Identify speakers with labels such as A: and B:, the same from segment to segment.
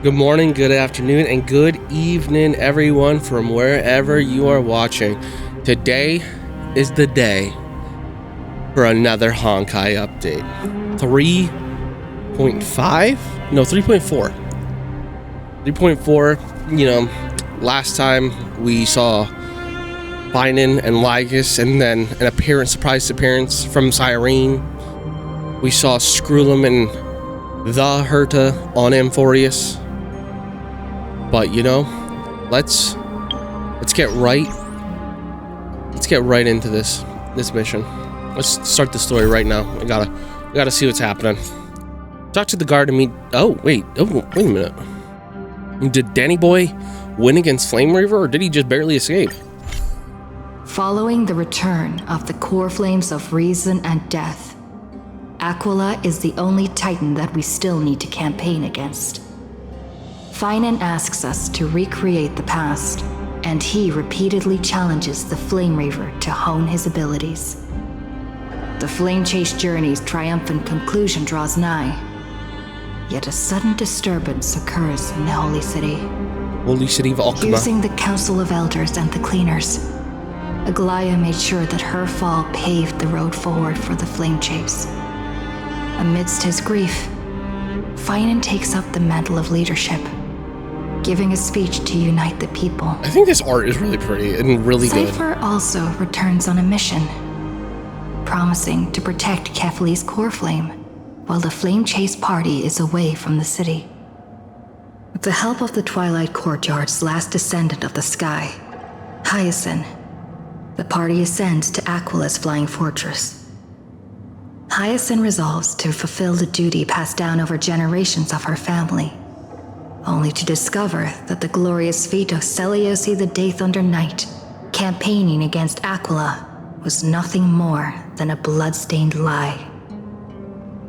A: Good morning, good afternoon, and good evening, everyone, from wherever you are watching. Today is the day for another Honkai update. 3.5? No, 3.4. 3.4, last time we saw Binen and Lygus, and then an surprise appearance from Cyrene. We saw Skrullum and the Herta on Amphorius. But let's get right into this mission. Let's start the story right now. We gotta see what's happening. Talk to the guard and meet. Wait a minute. Did Danny Boy win against Flame Reaver, or did he just barely escape?
B: Following the return of the core flames of reason and death, Aquila is the only Titan that we still need to campaign against. Finan asks us to recreate the past, and he repeatedly challenges the Flame Reaver to hone his abilities. The Flame Chase journey's triumphant conclusion draws nigh, yet a sudden disturbance occurs in the Holy City.
A: Holy City of Alchema.
B: Using the Council of Elders and the Cleaners, Aglaya made sure that her fall paved the road forward for the Flame Chase. Amidst his grief, Finan takes up the mantle of leadership, giving a speech to unite the people.
A: I think this art is really pretty and really good.
B: Cypher also returns on a mission, promising to protect Kefli's core flame while the Flame Chase party is away from the city. With the help of the Twilight Courtyard's last descendant of the sky, Hyacinth, the party ascends to Aquila's flying fortress. Hyacinth resolves to fulfill the duty passed down over generations of her family, only to discover that the glorious feat of Seliosi the Day Thunder Knight campaigning against Aquila was nothing more than a blood-stained lie.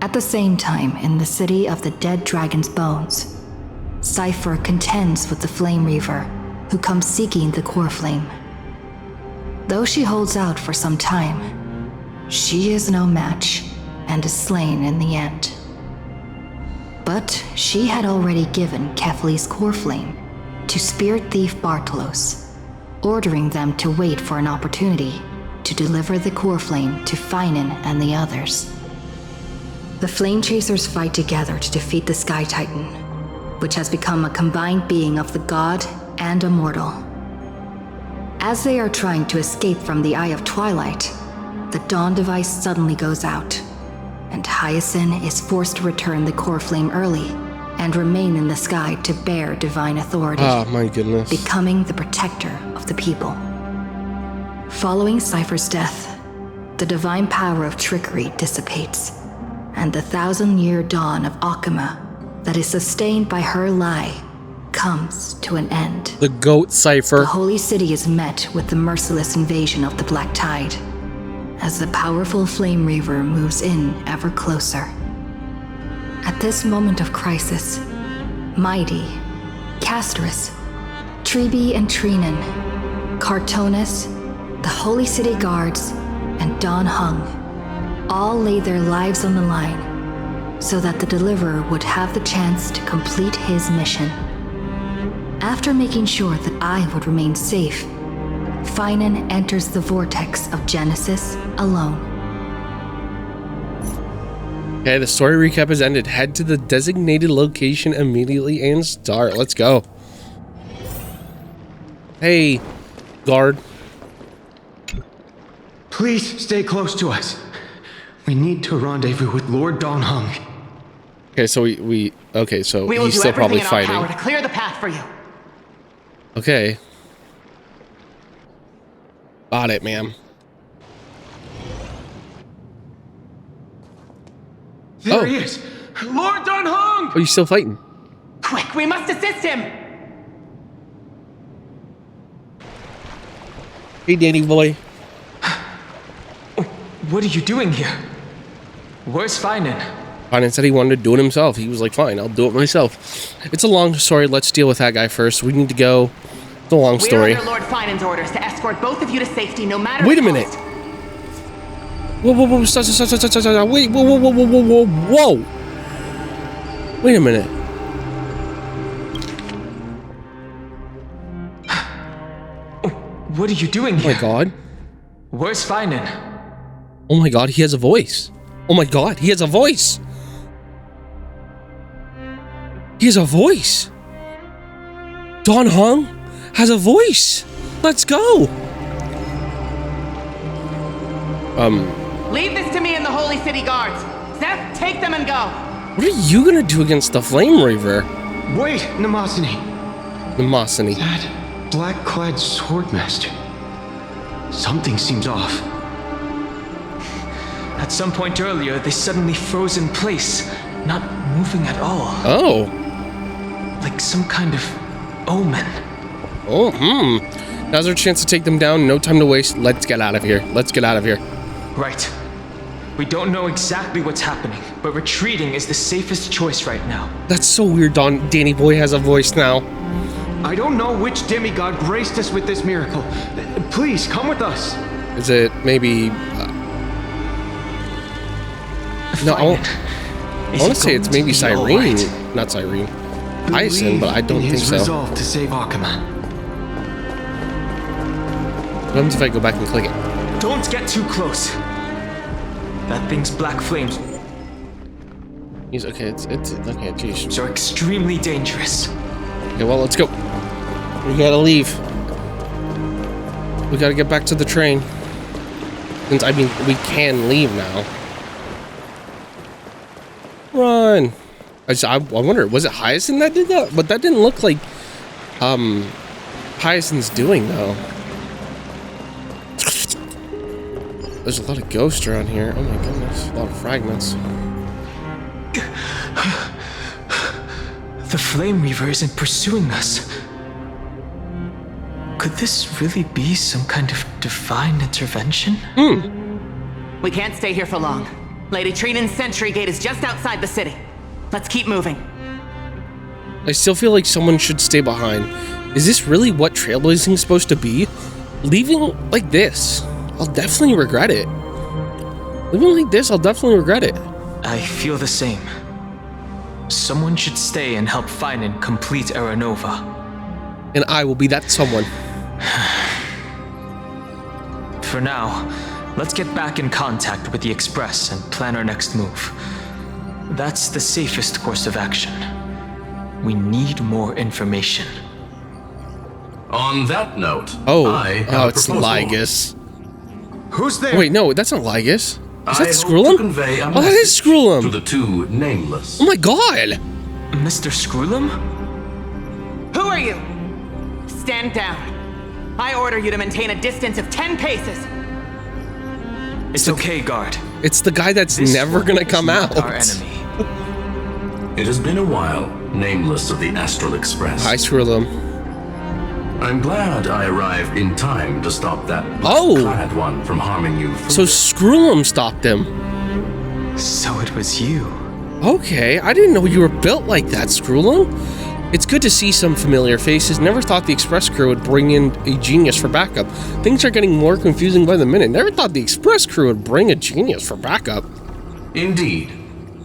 B: At the same time, in the city of the dead dragon's bones, Cypher contends with the Flame Reaver, who comes seeking the core flame. Though she holds out for some time, she is no match and is slain in the end. But she had already given Kefli's core flame to spirit thief Bartolos, ordering them to wait for an opportunity to deliver the core flame to Finan and the others. The Flame Chasers fight together to defeat the Sky Titan, which has become a combined being of the god and a mortal. As they are trying to escape from the Eye of Twilight, the Dawn device suddenly goes out, and Hyacinth is forced to return the core flame early and remain in the sky to bear divine authority.
A: Oh my goodness.
B: Becoming the protector of the people. Following Cypher's death, the divine power of trickery dissipates, and the 1,000-year dawn of Alchema that is sustained by her lie comes to an end.
A: The goat Cypher.
B: The Holy City is met with the merciless invasion of the Black Tide, as the powerful Flame Reaver moves in ever closer. At this moment of crisis, Mighty, Casterus, Treebe and Trinan, Cartonis, the Holy City Guards, and Dan Heng all lay their lives on the line so that the Deliverer would have the chance to complete his mission. After making sure that I would remain safe, Finan enters the vortex of Genesis alone.
A: Okay, the story recap has ended. Head to the designated location immediately and start. Let's go. Hey, guard.
C: Please stay close to us. We need to rendezvous with Lord Dan Heng.
A: Okay, so we he's still probably fighting.
D: We will do everything in our power to clear the path for you.
A: Okay. Got it, ma'am.
C: There he is! Lord Dan Heng!
A: Oh, you still fighting?
D: Quick, we must assist him!
A: Hey, Danny boy.
C: What are you doing here? Where's Finan?
A: Finan said he wanted to do it himself. He was like, fine, I'll do it myself. It's a long story. Let's deal with that guy first. We need to go. It's a long story.
D: We're under Lord Finan's orders to escort both of you to safety, no matter.
A: Wait a minute. Whoa, stop, wait, whoa. Wait a minute.
C: What are you doing
A: Oh
C: here?
A: my god.
C: Where's Finan?
A: Oh my god, he has a voice. Oh my god, he has a voice. He has a voice. Dan Heng has a voice. Let's go.
D: Leave this to me and the Holy City Guards. Zeph, take them and go.
A: What are you gonna do against the Flame Reaver?
C: Wait, Namosini.
A: Namosini.
C: That black-clad swordmaster. Something seems off. At some point earlier, they suddenly froze in place, not moving at all.
A: Oh.
C: Like some kind of omen.
A: Oh, Now's our chance to take them down. No time to waste. Let's get out of here. Let's get out of here.
C: Right. We don't know exactly what's happening, but retreating is the safest choice right now.
A: That's so weird. Danny Boy has a voice now.
C: I don't know which demigod graced us with this miracle. Please, come with us.
A: Is it maybe... no, I want to say it's maybe Cyrene. Not Cyrene. Hyacin, but I don't think so.
C: Resolve to save Akama.
A: What happens if I go back and click it?
C: Don't get too close. That thing's black flames
A: He's okay. It's okay. Geez.
C: are extremely dangerous.
A: Okay, well, let's go. We gotta leave. We gotta get back to the train. Since, I mean, we can leave now. Run! I wonder, was it Hyacin that did that? But that didn't look like, Hyacin's doing, though. There's a lot of ghosts around here. Oh my goodness. A lot of fragments.
C: The Flame Reaver isn't pursuing us. Could this really be some kind of divine intervention?
D: We can't stay here for long. Lady Trinan's sentry gate is just outside the city. Let's keep moving.
A: I still feel like someone should stay behind. Is this really what trailblazing is supposed to be? Leaving like this, I'll definitely regret it. Leaving like this, I'll definitely regret it.
C: I feel the same. Someone should stay and help Finan complete Aranova.
A: And I will be that someone.
C: For now, let's get back in contact with the Express and plan our next move. That's the safest course of action. We need more information.
E: On that note, I have
A: oh,
E: a
A: it's
E: proposal.
A: Ligus.
C: Who's there?
A: Wait, no, that's not Ligus. Is
E: I
A: that
E: hope
A: Skrullum?
E: to convey a
A: Oh, that is
E: message to
A: Skrullum.
E: the two nameless.
A: Oh my god!
C: Mr. Skrullum?
D: Who are you? Stand down. I order you to maintain a distance of 10 paces.
C: It's okay, guard.
A: It's the guy that's
C: This
A: never
C: one
A: gonna
C: is
A: come
C: not
A: out.
C: Our enemy.
E: It has been a while, nameless of the Astral Express.
A: Hi, Skrullum.
E: I'm glad I arrived in time to stop that
A: Oh!
E: black-clad one from harming you.
A: So Skrullum stopped him.
C: So it was you.
A: Okay, I didn't know you were built like that, Skrullum. It's good to see some familiar faces. Never thought the Express crew would bring in a genius for backup. Things are getting more confusing by the minute. Never thought the Express crew would bring a genius for backup.
E: Indeed.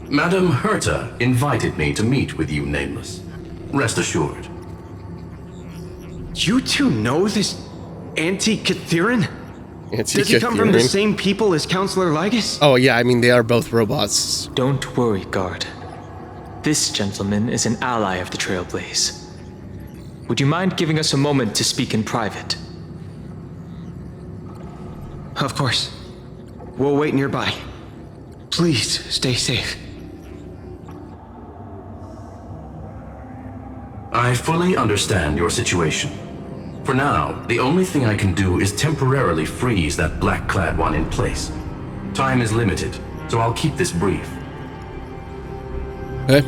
E: Madame Herta invited me to meet with you, nameless. Rest assured.
C: You two know this anti-Cathiran?
A: It's
C: Does he come from the same people as Counselor Ligus?
A: Oh yeah, I mean they are both robots.
C: Don't worry, guard. This gentleman is an ally of the Trailblaze. Would you mind giving us a moment to speak in private? Of course. We'll wait nearby. Please stay safe.
E: I fully understand your situation. For now, the only thing I can do is temporarily freeze that black-clad one in place. Time is limited, so I'll keep this brief.
A: Okay.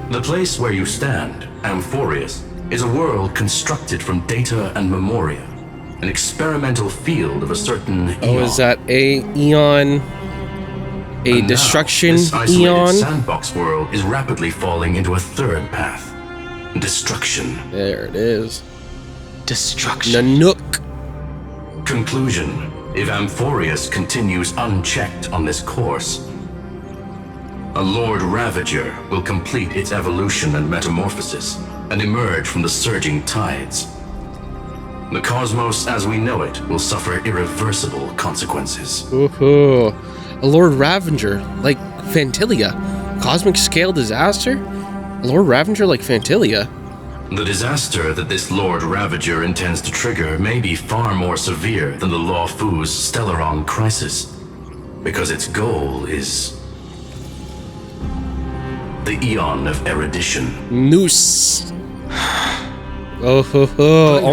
E: The place where you stand, Amphorius, is a world constructed from data and memoria. An experimental field of a certain
A: Oh,
E: eon.
A: is that a eon? A
E: And
A: destruction
E: now, this isolated
A: eon?
E: sandbox world is rapidly falling into a third path. Destruction.
A: There it is.
C: Destruction.
A: Nanook.
E: Conclusion. If Amphorius continues unchecked on this course, a Lord Ravager will complete its evolution and metamorphosis and emerge from the surging tides. The cosmos as we know it will suffer irreversible consequences.
A: Ooh, a Lord Ravager, like Fantilia. Cosmic scale disaster? Lord Ravager like Fantilia?
E: The disaster that this Lord Ravager intends to trigger may be far more severe than the Law Fu's Stellaron crisis, because its goal is the Eon of Erudition.
A: Noose. Oh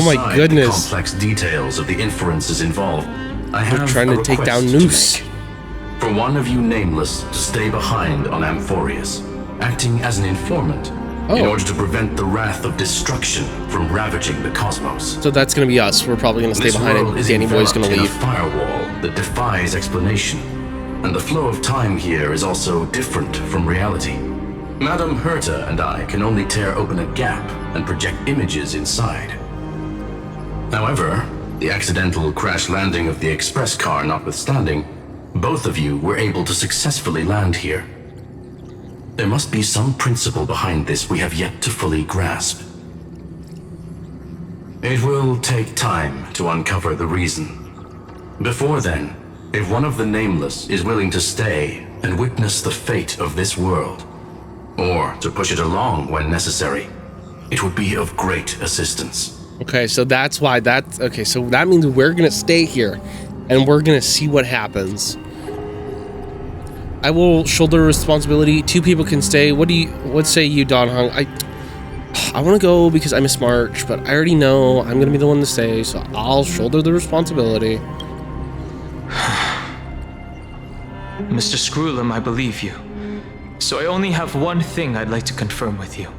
A: my
E: Aside
A: goodness.
E: the complex details of the inferences involved, I have
A: trying to
E: a
A: take down
E: request to
A: Noose.
E: make. For one of you nameless to stay behind on Amphorius, acting as an informant, in order to prevent the wrath of destruction from ravaging the cosmos.
A: So that's gonna be us. We're probably gonna stay
E: This
A: behind
E: world
A: and
E: is
A: Danny Boy's gonna
E: enveloped in
A: leave.
E: a firewall that defies explanation, and the flow of time here is also different from reality. Madame Herta and I can only tear open a gap and project images inside. However, the accidental crash landing of the express car notwithstanding, both of you were able to successfully land here. There must be some principle behind this we have yet to fully grasp. It will take time to uncover the reason. Before then, if one of the Nameless is willing to stay and witness the fate of this world, or to push it along when necessary, it would be of great assistance.
A: Okay, so that's why okay, so that means we're gonna stay here and we're gonna see what happens. I will shoulder responsibility. 2 people can stay. What say you, Dan Heng? I want to go because I miss March, but I already know I'm gonna be the one to stay, so I'll shoulder the responsibility.
C: Mr. Screwlam, I believe you. So I only have one thing I'd like to confirm with you.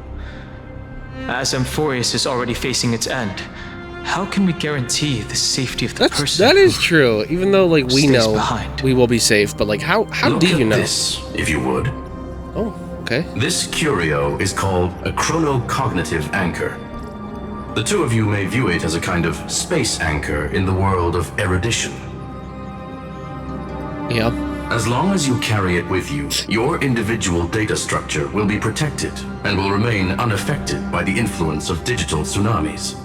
C: As Amphorius is already facing its end, how can we guarantee the safety of the person?
A: That is true. Even though like we
C: stays
A: know
C: behind?
A: we will be safe, but like how
E: Look
A: do you
E: at
A: know?
E: this, if you would.
A: Oh, okay.
E: This curio is called a chronocognitive anchor. The 2 of you may view it as a kind of space anchor in the world of erudition.
A: Yeah.
E: As long as you carry it with you, your individual data structure will be protected and will remain unaffected by the influence of digital tsunamis.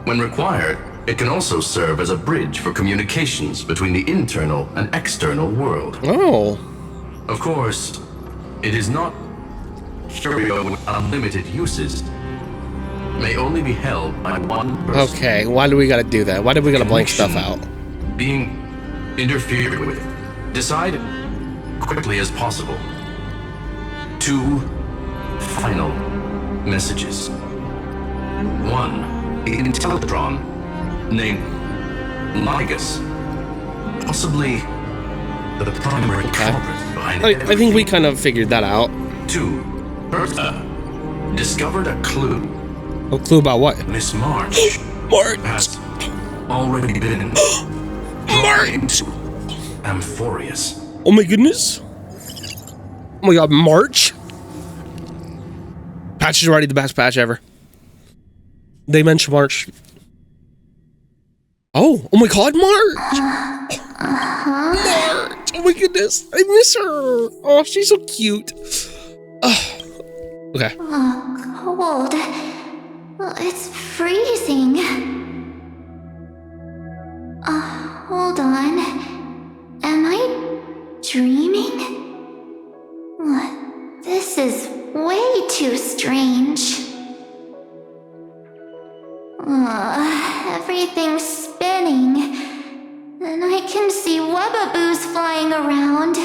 E: When required, it can also serve as a bridge for communications between the internal and external world.
A: Oh.
E: Of course, it is not curio with unlimited uses. May only be held by one person.
A: Okay, why do we gotta do that? Why do we gotta blank stuff out?
E: Being interfered with. Decide quickly as possible. 2 final messages. 1, the Intellatron, named Ligus, possibly the primary culprit behind
A: I think we kind of figured that out.
E: 2, Bertha, discovered a clue.
A: A clue about what?
E: Miss March
A: March!
E: has already been brought into Amphorius.
A: Oh my goodness! Oh my god, March? Patch is already the best patch ever. They mentioned March. Oh my god, March! March! Oh my goodness, I miss her! Oh, she's so cute. Okay.
B: Cold. It's freezing. Hold on. Am I dreaming? This is way too strange. Everything's spinning, and I can see wubbaboos flying around.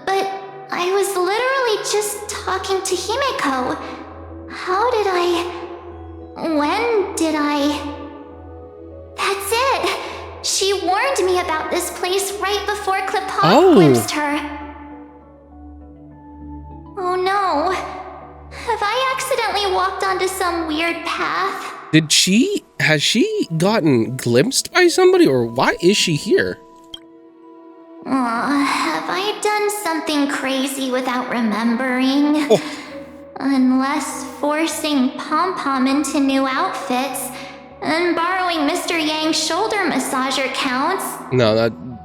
B: But I was literally just talking to Himeko. How did I... When did I... That's it! She warned me about this place right before Klipov glimpsed her. Oh no. Have I accidentally walked onto some weird path?
A: Has she gotten glimpsed by somebody, or why is she here?
B: Have I done something crazy without remembering? Unless forcing Pom-Pom into new outfits and borrowing Mr. Yang's shoulder massager counts.
A: No,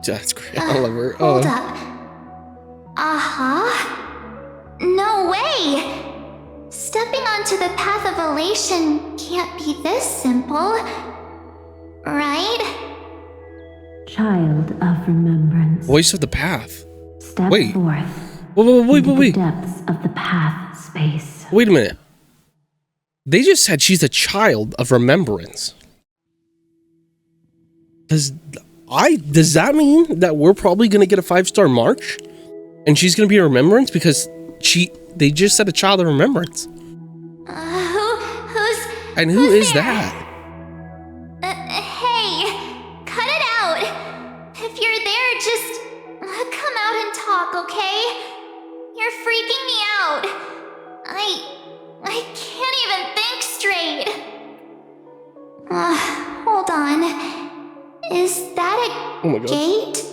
A: that's great. I love her.
B: Hold up. No way!
F: stepping onto the path of elation can't be this simple, right?
G: Child of remembrance.
A: Voice of the path.
G: Step
A: Wait.
G: forth.
A: Wait.
G: into the depths of the path space.
A: Wait a minute. They just said she's a child of remembrance. Does that mean that we're probably gonna get a 5-star march? And she's gonna be a remembrance because they just said a child of remembrance.
F: Who's
A: And who is that?
F: Hey, cut it out. If you're there, just come out and talk, okay? You're freaking me out. I can't even think straight. Hold on. Is that
A: Oh my
F: a
A: God.
F: gate?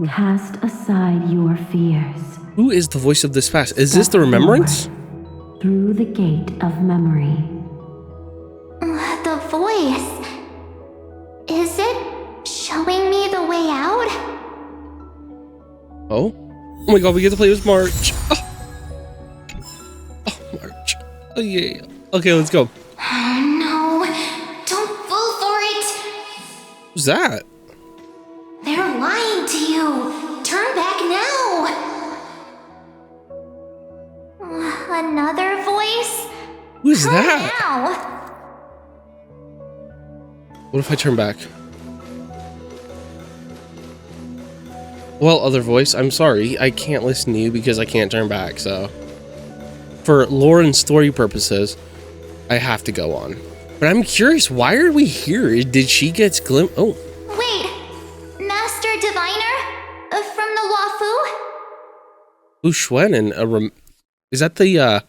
G: Cast aside your fears.
A: Who is the voice of this past? Is this the remembrance?
G: Through the gate of memory.
F: The voice. Is it showing me the way out?
A: Oh my God, we get to play this march. March. Oh yeah. Okay, let's go.
F: Oh no. Don't fall for it.
A: Who's that?
F: They're lying to you. Turn back now. Another voice?
A: Who's
F: Turn
A: that?
F: now.
A: What if I turn back? Well, other voice, I'm sorry. I can't listen to you because I can't turn back, so... For lore and story purposes, I have to go on. But I'm curious, why are we here? Did she get Oh,
F: Wait. Master Diviner? From the Wafu?
A: Fu Xuan and is that the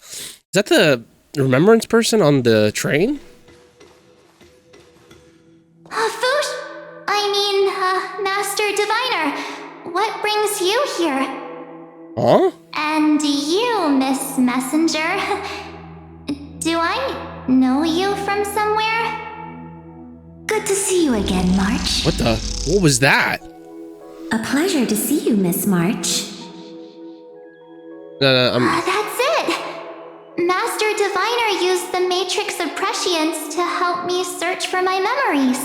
A: remembrance person on the train?
F: Master Diviner, what brings you here?
A: Huh?
F: And you, Miss Messenger. Do I know you from somewhere?
B: Good to see you again, March.
A: What was that?
B: A pleasure to see you, Miss March.
A: No,
F: That's it! Master Diviner used the Matrix of Prescience to help me search for my memories.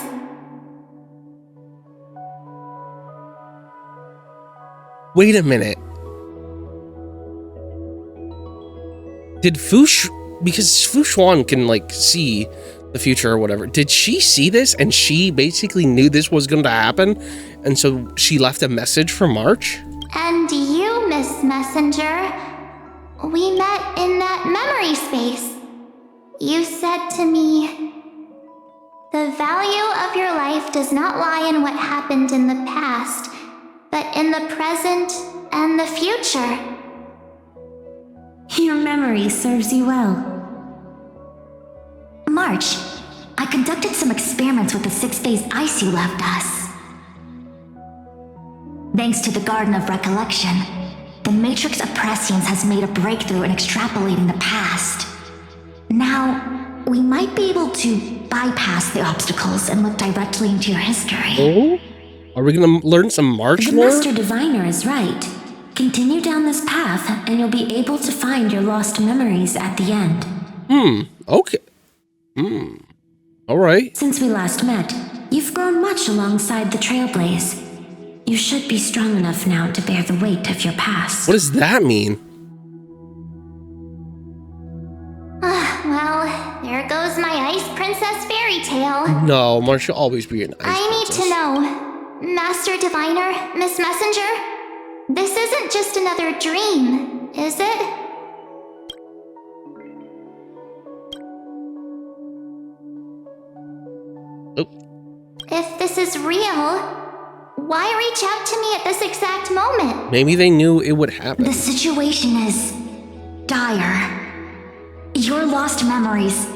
A: Wait a minute. Did because Fu Xuan can like see the future or whatever. Did she see this and she basically knew this was going to happen? And so she left a message for March?
F: And you, Miss Messenger, we met in that memory space. You said to me, the value of your life does not lie in what happened in the past, but in the present and the future.
B: Your memory serves you well. March, I conducted some experiments with the 6-phase ice you left us. Thanks to the Garden of Recollection, the Matrix of Prescience has made a breakthrough in extrapolating the past. Now, we might be able to bypass the obstacles and look directly into your history.
A: Oh? Are we going to learn some March
B: The
A: lore?
B: Master Diviner is right. Continue down this path, and you'll be able to find your lost memories at the end.
A: Okay. All right.
B: Since we last met, you've grown much alongside the Trailblaze. You should be strong enough now to bear the weight of your past.
A: What does that mean?
F: Well, there goes my Ice Princess fairy tale.
A: No, March will always be an ice
F: I need
A: princess.
F: to know, Master Diviner, Miss Messenger, this isn't just another dream, is it?
A: Oh,
F: If this is real, why reach out to me at this exact moment?
A: maybe they knew it would happen.
B: The situation is dire. Your lost memories,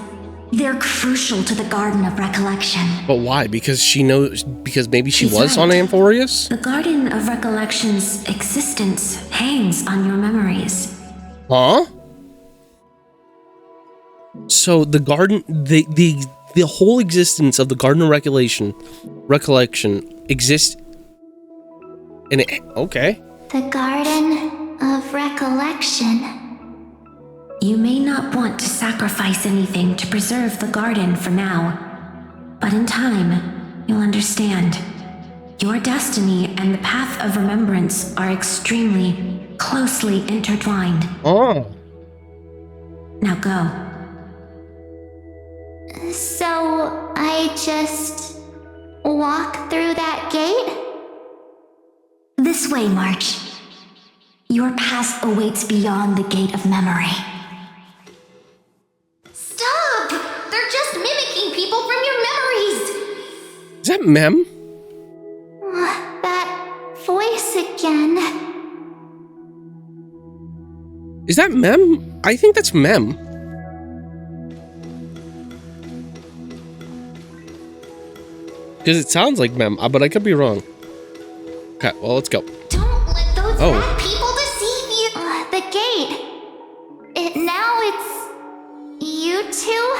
B: they're crucial to the Garden of Recollection.
A: But why? Because she knows. Because maybe she
B: He's
A: was on
B: right.
A: Amphorius?
B: The Garden of Recollection's existence hangs on your memories.
A: Huh? So the garden, the whole existence of the Garden of Recollection exists in it. Okay.
F: The Garden of Recollection.
G: You may not want to sacrifice anything to preserve the garden for now, but in time, you'll understand. Your destiny and the path of remembrance are extremely, closely intertwined.
A: Oh.
G: Now go.
F: So, I just walk through that gate?
G: This way, March. Your past awaits beyond the gate of memory.
F: Stop! They're just mimicking people from your memories!
A: Is that Mem?
F: That voice again.
A: Is that Mem? I think that's Mem. Because it sounds like Mem, but I could be wrong. Okay, well, let's go.
F: Don't let those
A: Oh.
F: bad people deceive you. The gate. Now it's you two?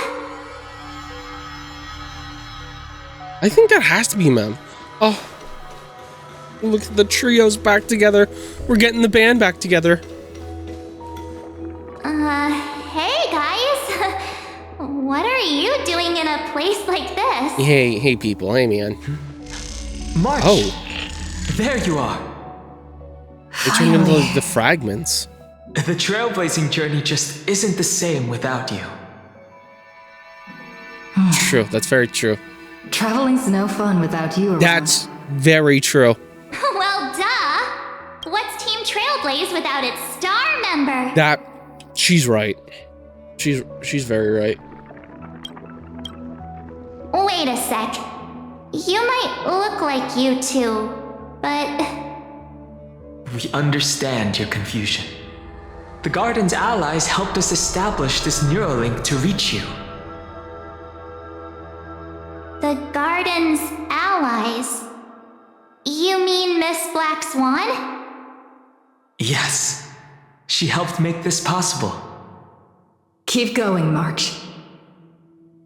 A: I think that has to be Mem. Oh. Look at the trio's back together. We're getting the band back together.
F: Hey guys. What are you doing in a place like this?
A: Hey people. Hey, man.
C: March!
A: Oh.
C: There you are.
A: They turned into the fragments.
C: The trailblazing journey just isn't the same without you.
A: True. That's very true.
B: Traveling's no fun without you around.
A: That's very true.
F: Well, duh. What's Team Trailblaze without its star member?
A: She's right. She's very right.
F: Wait a sec. You might look like you two, but...
C: We understand your confusion. The Garden's allies helped us establish this Neuralink to reach you.
F: The Garden's allies? You mean Miss Black Swan?
C: Yes. She helped make this possible.
B: Keep going, March.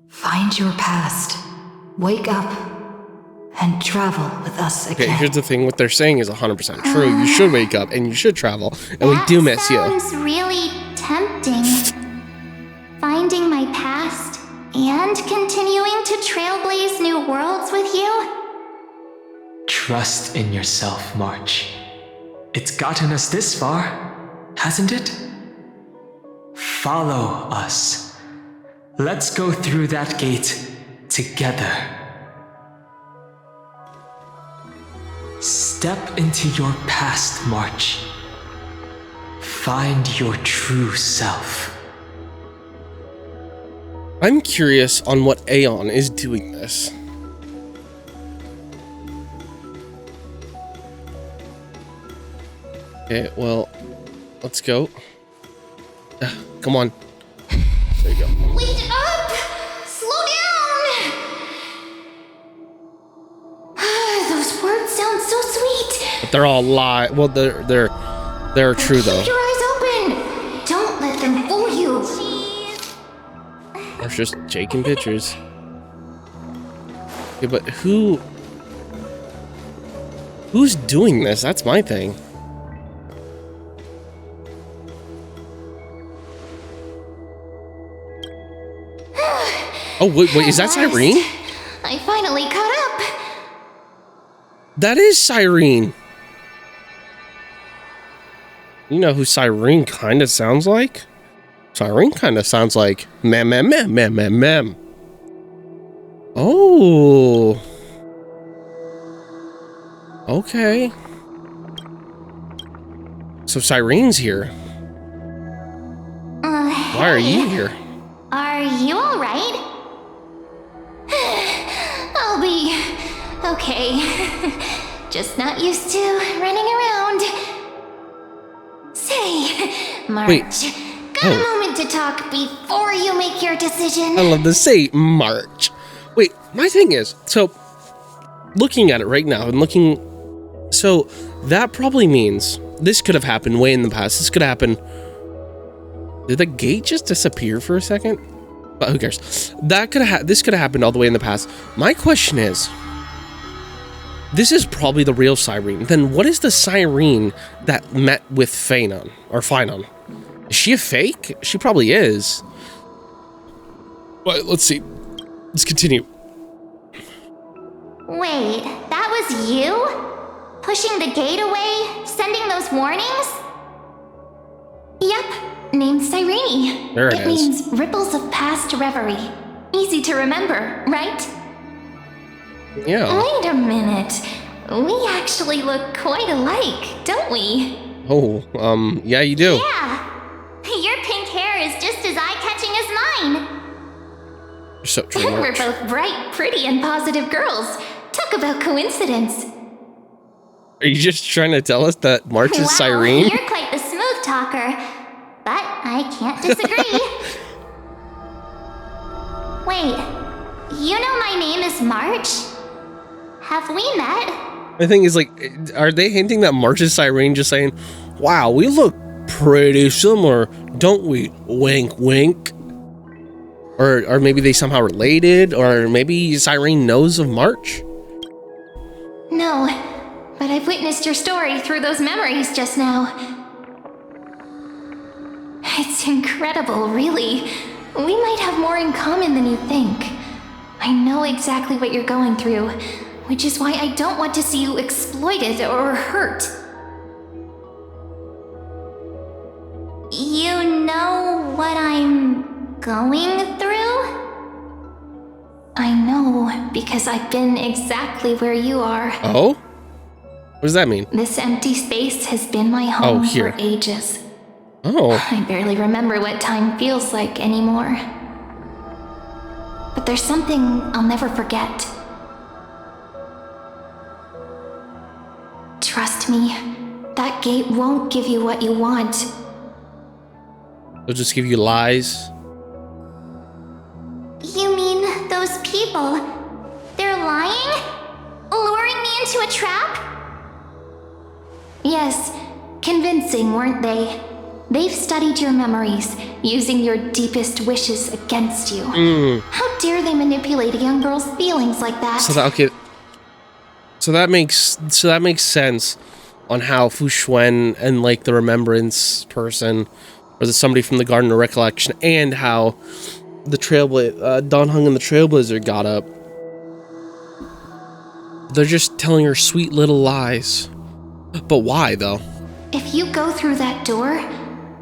B: Find your past. Wake up. And travel with us
A: Okay,
B: again.
A: here's the thing. What they're saying is 100% true. You should wake up and you should travel. And we do miss you.
F: That sounds really tempting. Finding my past and continuing to trailblaze new worlds with you?
C: Trust in yourself, March. It's gotten us this far, hasn't it? Follow us. Let's go through that gate together. Step into your past, March. Find your true self.
A: I'm curious on what Aeon is doing this. Okay, well, let's go. Come on. There you go.
F: Wait up! Slow down! Those words sound so sweet.
A: But they're all lie. Well, they're true though.
F: Keep your eyes open. Don't let them fool you.
A: I was just taking pictures. Yeah, but who's doing this? That's my thing. Oh, wait, is that Cyrene?
F: I finally caught up.
A: That is Cyrene. You know who Cyrene kind of sounds like? Cyrene kind of sounds like mem. Oh. Okay. So Cyrene's here. Why are you here?
F: Are you alright? I'll be okay. Just not used to running around. Say, March,
A: Wait.
F: got a moment to talk before you make your decision?
A: I love to say March. Wait, my thing is, so looking at it right now and so that probably means this could have happened way in the past. This could happen. Did the gate just disappear for a second? But who cares? This could have happened all the way in the past. My question is, this is probably the real Cyrene. Then what is the Cyrene that met with Phanon or Phynon? Is she a fake? She probably is. But let's see. Let's continue.
F: Wait, that was you? Pushing the gate away? Sending those warnings?
G: Yep, named Cyrene.
A: There it
G: It
A: is.
G: means ripples of past reverie. Easy to remember, right?
A: Yeah.
G: Wait a minute. We actually look quite alike, don't we?
A: Oh, yeah, you do.
F: Yeah. Your pink hair is just as eye-catching as mine.
A: You're so true,
G: We're
A: March.
G: both bright, pretty, and positive girls. Talk about coincidence.
A: Are you just trying to tell us that March is
F: Wow,
A: Cyrene?
F: you're quite the smooth talker, but I can't disagree. Wait, you know my name is March? Have we met?
A: The thing is, like, are they hinting that March is Cyrene, just saying, wow, we look pretty similar, don't we? Wink, wink. Or maybe they somehow related, or maybe Cyrene knows of March?
G: No, but I've witnessed your story through those memories just now. It's incredible, really. We might have more in common than you think. I know exactly what you're going through, which is why I don't want to see you exploited or hurt.
F: You know what I'm going through?
G: I know, because I've been exactly where you are.
A: Oh? What does that mean?
G: This empty space has been my home
A: here.
G: for ages.
A: Oh.
G: I barely remember what time feels like anymore. But there's something I'll never forget. Trust me, that gate won't give you what you want.
A: They'll just give you lies.
F: You mean those people? They're lying? Luring me into a trap?
G: Yes, convincing, weren't they? They've studied your memories, using your deepest wishes against you. How dare they manipulate a young girl's feelings like that?
A: So that makes sense on how Fu Xuan and like the remembrance person, or somebody from the Garden of Recollection, and how the Dan Heng and the Trailblazer got up. They're just telling her sweet little lies. But why though?
G: If you go through that door,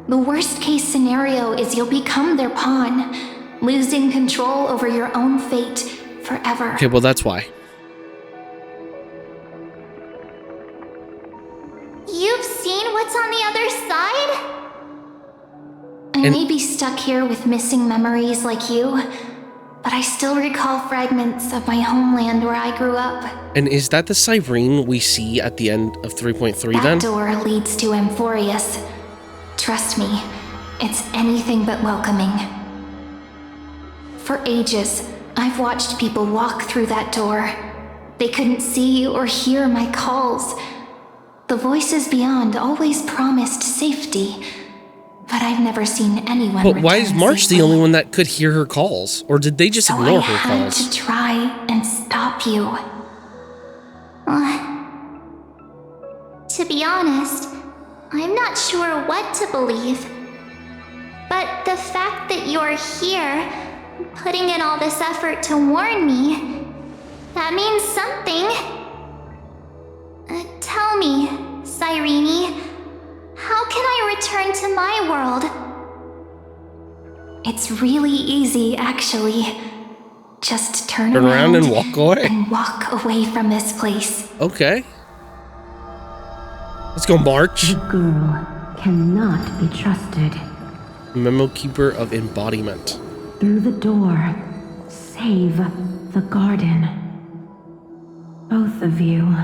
G: the worst case scenario is you'll become their pawn, losing control over your own fate forever.
A: Okay, well that's why.
F: You've seen what's on the other side?
G: I may be stuck here with missing memories like you, but I still recall fragments of my homeland where I grew up.
A: And is that the Cyrene we see at the end of 3.3
G: That
A: then?
G: door leads to Amphorius. Trust me, it's anything but welcoming. For ages, I've watched people walk through that door. They couldn't see or hear my calls. The voices beyond always promised safety, but I've never seen anyone.
A: But why is
G: return
A: March
G: safely.
A: the only one that could hear her calls? Or did they just
G: So
A: ignore
G: I
A: her
G: had
A: calls?
G: to try and stop you.
F: To be honest, I'm not sure what to believe. But the fact that you're here, putting in all this effort to warn me, that means something. Tell me, Cyrene, how can I return to my world?
G: It's really easy, actually. Just turn
A: Around and walk away.
G: and walk away from this place.
A: Okay. Let's go, March.
G: Girl cannot be trusted.
A: Memo Keeper of Embodiment.
G: Through the door, save the garden. Both of you,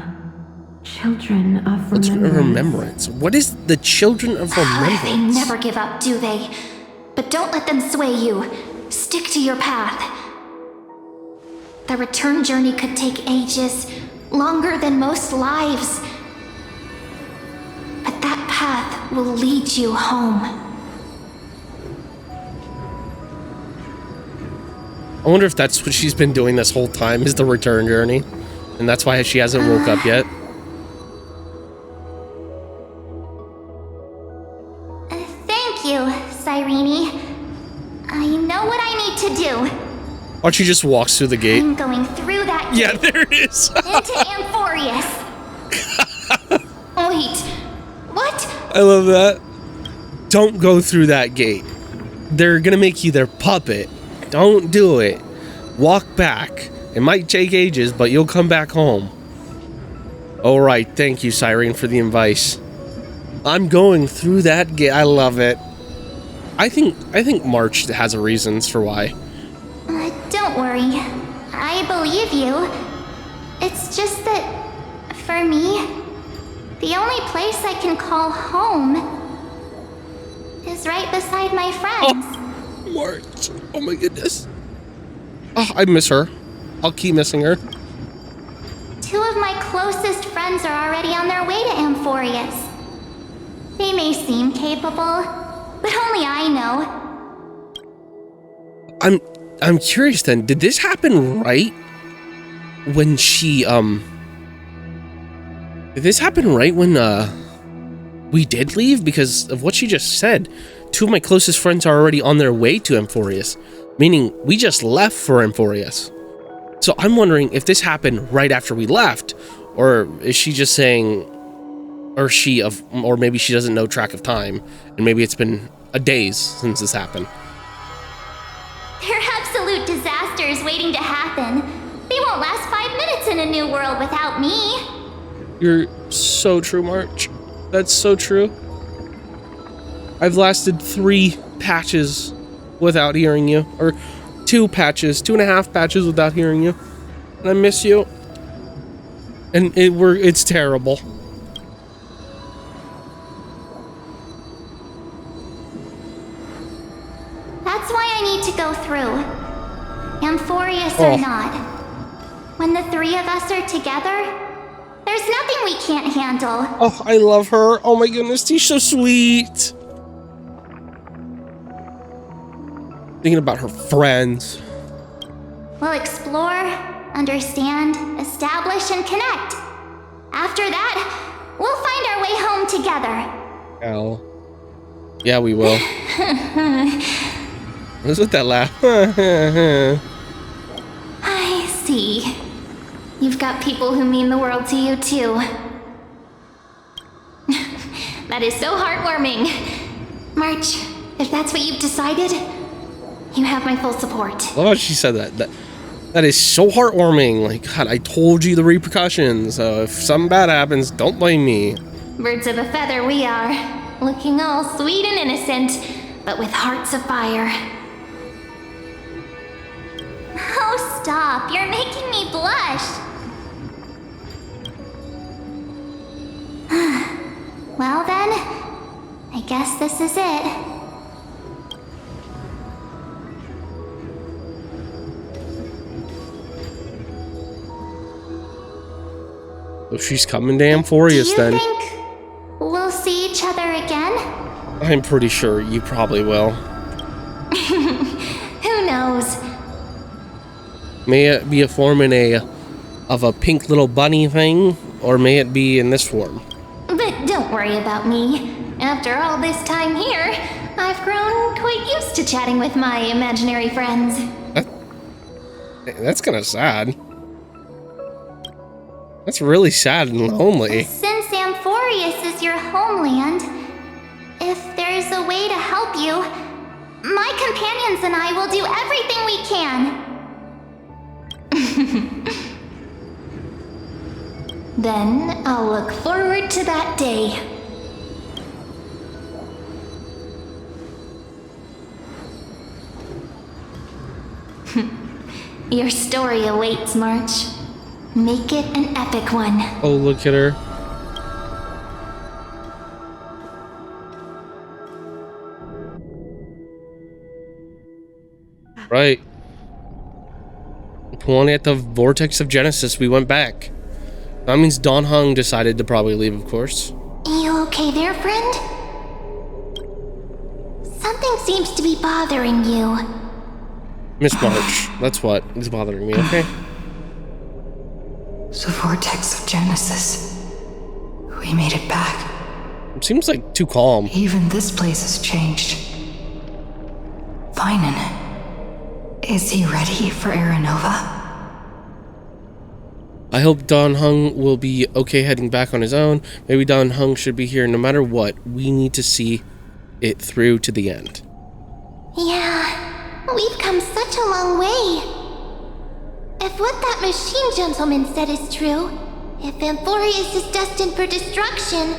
G: children of
A: What's
G: remembrance.
A: remembrance? What is the Children of
G: They
A: Remembrance?
G: never give up, do they? But don't let them sway you. Stick to your path. The return journey could take ages, longer than most lives. But that path will lead you home.
A: I wonder if that's what she's been doing this whole time, is the return journey. And that's why she hasn't woke up yet.
F: Thank you, what I need to do.
A: Watch, she just walks through the gate.
F: I'm going through that gate.
A: Yeah, there it is.
F: Into Amphorius. Wait, what?
A: I love that. Don't go through that gate. They're gonna make you their puppet. Don't do it. Walk back. It might take ages, but you'll come back home. All right, thank you, Cyrene, for the advice. I'm going through that gate. I love it. I think March has reasons for why.
F: Don't worry. I believe you. It's just that, for me, the only place I can call home is right beside my friends.
A: Oh, March. Oh my goodness. Oh, I miss her. I'll keep missing her.
F: 2 of my closest friends are already on their way to Amphorius. They may seem capable, but only I know.
A: I'm curious then, did this happen right when she, did this happen right when, we did leave? Because of what she just said, 2 of my closest friends are already on their way to Amphorius, meaning we just left for Amphorius. So I'm wondering if this happened right after we left, or is she just saying, or maybe she doesn't know track of time, and maybe it's been a days since this happened.
F: They're absolute disasters waiting to happen. They won't last 5 minutes in a new world without me.
A: You're so true, March. That's so true. I've lasted 3 patches without hearing you, or 2 patches, 2.5 patches without hearing you, and I miss you. And it's terrible.
F: That's why I need to go through. Amphorius or not. When the 3 of us are together, there's nothing we can't handle.
A: Oh, I love her. Oh my goodness, she's so sweet. Thinking about her friends.
F: We'll explore, understand, establish, and connect. After that, we'll find our way home together.
A: Hell. Yeah, we will. What's with that laugh?
F: I see. You've got people who mean the world to you, too. That is so heartwarming. March, if that's what you've decided, you have my full support.
A: I love how she said that. That is so heartwarming. Like, God, I told you the repercussions. So if something bad happens, don't blame me.
F: Birds of a feather we are. Looking all sweet and innocent, but with hearts of fire. Oh, stop. You're making me blush. Well then, I guess this is it.
A: If she's coming to Amphorius, then.
F: Do you think we'll see each other again?
A: I'm pretty sure you probably will.
F: Who knows?
A: May it be a form of a pink little bunny thing, or may it be in this form?
F: But don't worry about me. After all this time here, I've grown quite used to chatting with my imaginary friends.
A: That's kind of sad. That's really sad and lonely.
F: Since Amphorius is your homeland, if there's a way to help you, my companions and I will do everything we can. Then I'll look forward to that day. Your story awaits, March. Make it an epic one.
A: Oh, look at her. Right. When at the vortex of Genesis, we went back. That means Dan Heng decided to probably leave, of course.
F: You okay there, friend? Something seems to be bothering you.
B: Miss March, that's what is bothering me, okay?
H: The vortex of Genesis. We made it back.
B: It seems like too calm.
H: Even this place has changed. Finan, Is he ready for Aranova?
A: I hope Dan Heng will be okay heading back on his own. Maybe Dan Heng should be here no matter what. We need to see it through to the end.
F: Yeah, we've come such a long way. If what that machine gentleman said is true, if Amphorius is destined for destruction,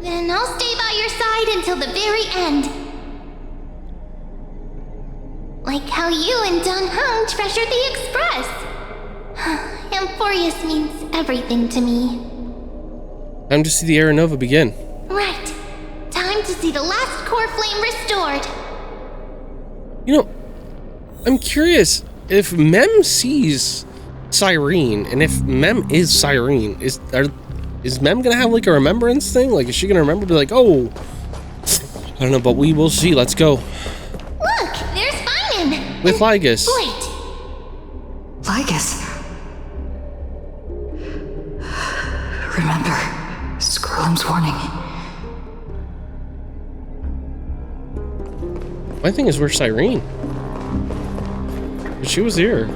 F: then I'll stay by your side until the very end. Like how you and Dan Heng treasured the Express. Amphorius means everything to me.
A: Time to see the Aranova begin.
F: Right. Time to see the last core flame restored.
A: You know, I'm curious if Mem sees Cyrene, and if Mem is Cyrene, is Mem gonna have like a remembrance thing? Like, is she gonna remember? Be like, oh, I don't know, but we will see. Let's go.
F: Look, there's Finan.
A: With Lygus.
F: Wait.
H: Lygus. Remember, Scrollum's warning.
A: My thing is, where's Cyrene? She was here.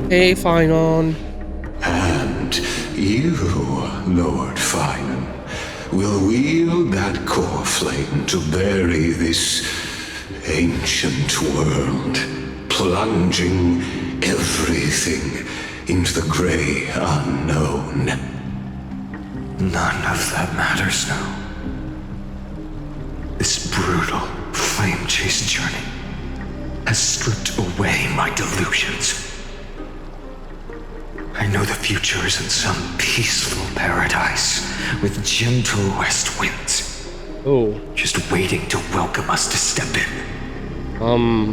A: Hey, Finan.
I: And you, Lord Finan, will wield that core flame to bury this ancient world, plunging everything into the gray unknown.
J: None of that matters now. This brutal flame chase journey has stripped away my delusions. I know the future is in some peaceful paradise with gentle west winds.
A: Oh.
J: Just waiting to welcome us to step in.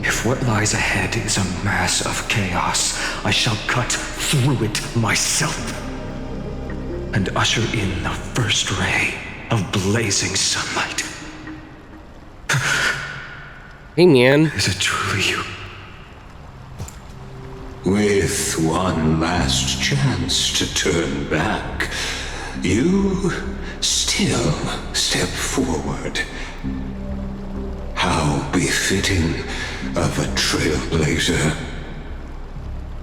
J: If what lies ahead is a mass of chaos, I shall cut through it myself and usher in the first ray of blazing sunlight.
A: Hey, man.
J: Is it truly you?
I: With one last chance to turn back, you still step forward. How befitting of a trailblazer.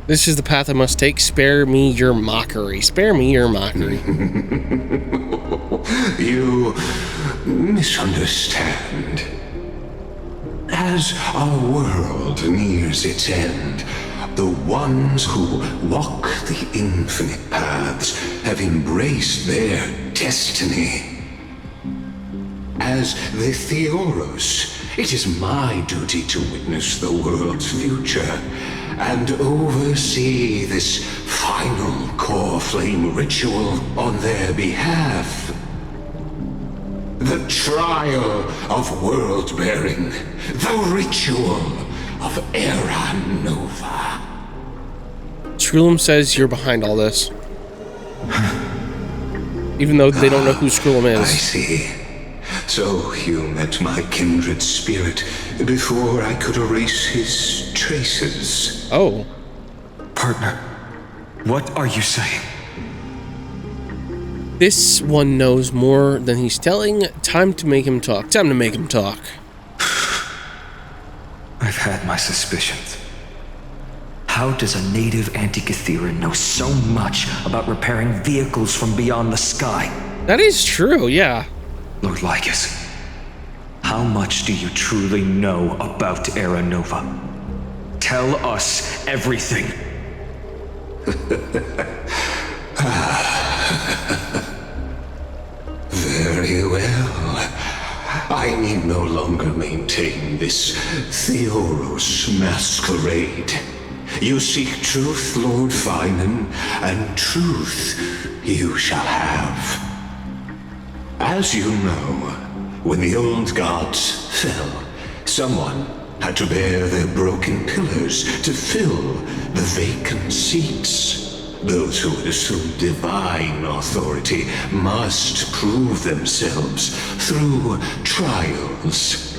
A: This is the path I must take. Spare me your mockery. Spare me your mockery.
I: You misunderstand. As our world nears its end, the ones who walk the infinite paths have embraced their destiny. As the Theoros, it is my duty to witness the world's future and oversee this final core flame ritual on their behalf. The trial of world-bearing, the ritual of Aranova.
A: Scrollum says you're behind all this. Even though they don't know who Scrollum is.
I: I see. So you met my kindred spirit before I could erase his traces.
A: Oh.
J: Partner, what are you saying?
A: This one knows more than he's telling. Time to make him talk. Time to make him talk.
J: I've had my suspicions. How does a native Antikytheran know so much about repairing vehicles from beyond the sky?
A: That is true, yeah.
J: Lord Lygus, how much do you truly know about Aranova? Tell us everything.
I: Very well. I need no longer maintain this Theoros masquerade. You seek truth, Lord Finan, and truth you shall have. As you know, when the old gods fell, someone had to bear their broken pillars to fill the vacant seats. Those who would assume divine authority must prove themselves through trials.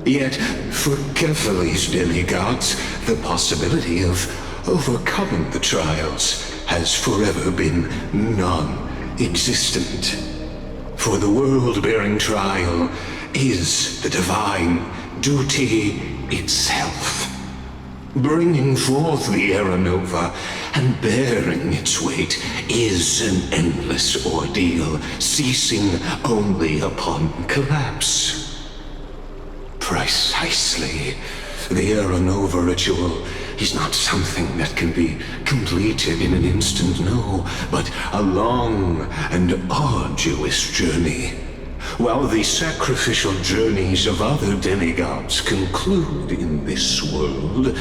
I: Yet, for Kephal's demigods, the possibility of overcoming the trials has forever been non-existent. For the world-bearing trial is the divine duty itself. Bringing forth the Era Nova and bearing its weight is an endless ordeal, ceasing only upon collapse. Precisely. The Era Nova ritual is not something that can be completed in an instant, no, but a long and arduous journey. While the sacrificial journeys of other demigods conclude in this world,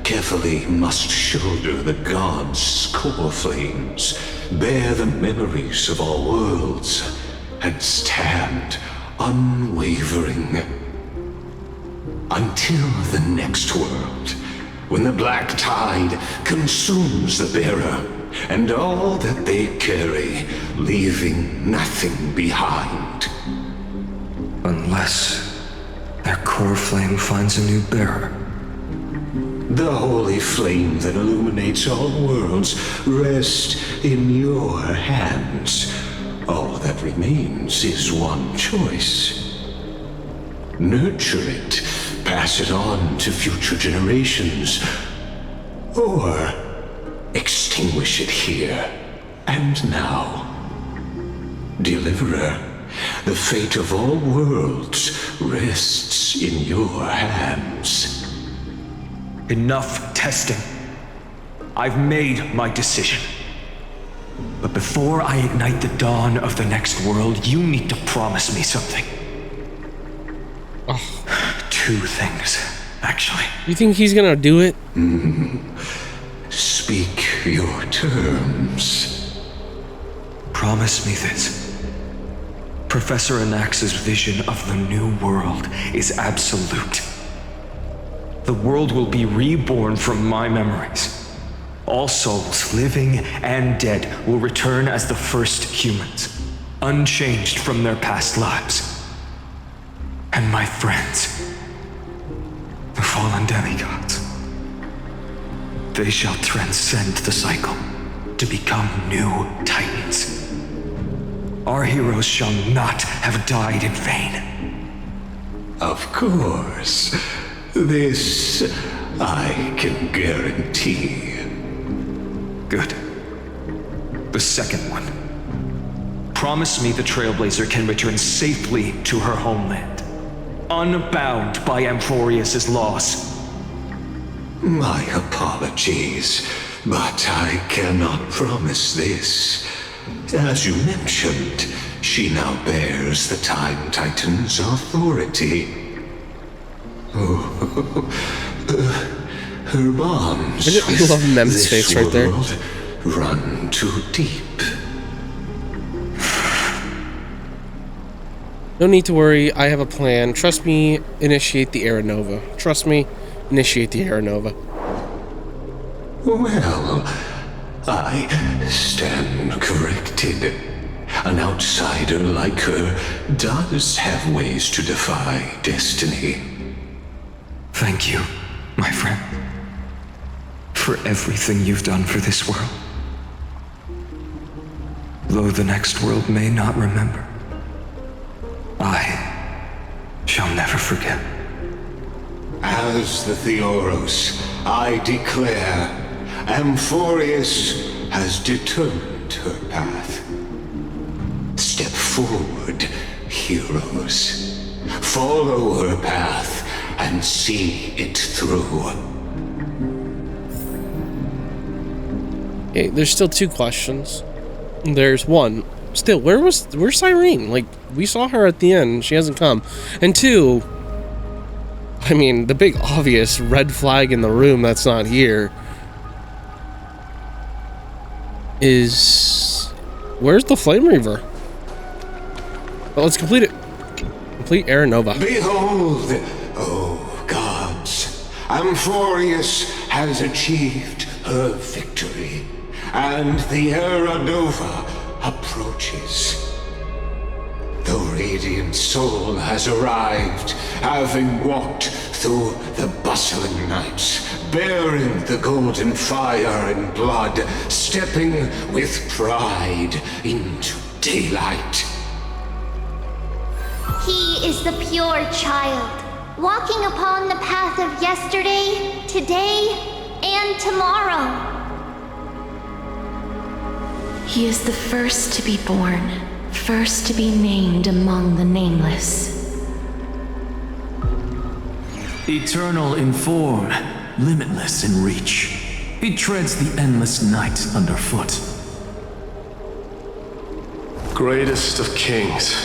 I: Kefali must shoulder the gods' core flames, bear the memories of all worlds, and stand unwavering. Until the next world, when the black tide consumes the bearer and all that they carry, leaving nothing behind.
J: Unless their core flame finds a new bearer.
I: The holy flame that illuminates all worlds rests in your hands. All that remains is one choice. Nurture it, pass it on to future generations, or extinguish it here and now. Deliverer, the fate of all worlds rests in your hands.
J: Enough testing. I've made my decision. But before I ignite the dawn of the next world, you need to promise me something.
A: Oh.
J: 2 things, actually.
A: You think he's gonna do it?
I: Speak your terms.
J: Promise me this. Professor Anax's vision of the new world is absolute. The world will be reborn from my memories. All souls, living and dead, will return as the first humans, unchanged from their past lives. And my friends, the fallen demigods, they shall transcend the cycle to become new titans. Our heroes shall not have died in vain.
I: Of course. This I can guarantee.
J: Good. The second one. Promise me the Trailblazer can return safely to her homeland, unbound by Amphorius' laws.
I: My apologies, but I cannot promise this. As you mentioned, she now bears the Time Titan's authority. Her bonds
A: I love Mem's face right there.
I: Run too deep.
A: No need to worry, I have a plan. Trust me, initiate the Era Nova. Trust me, initiate the Era Nova.
I: Well, I stand corrected. An outsider like her does have ways to defy destiny.
J: Thank you, my friend, for everything you've done for this world. Though the next world may not remember, I shall never forget.
I: As the Theoros, I declare, Amphorius has determined her path. Step forward, heroes. Follow her path and see it through.
A: Okay, there's still 2 questions. There's one. Still, where's Cyrene? Like, we saw her at the end, she hasn't come. And 2, I mean, the big obvious red flag in the room that's not here is... where's the Flame Reaver? Well, let's complete it. Complete Era Nova.
I: Behold, oh gods, Amphorius has achieved her victory, and the Era Nova approaches. The radiant soul has arrived, having walked through the bustling nights, bearing the golden fire and blood, stepping with pride into daylight.
F: He is the pure child, walking upon the path of yesterday, today, and tomorrow.
G: He is the first to be born, first to be named among the nameless.
K: Eternal in form, limitless in reach. He treads the endless night underfoot.
L: Greatest of kings,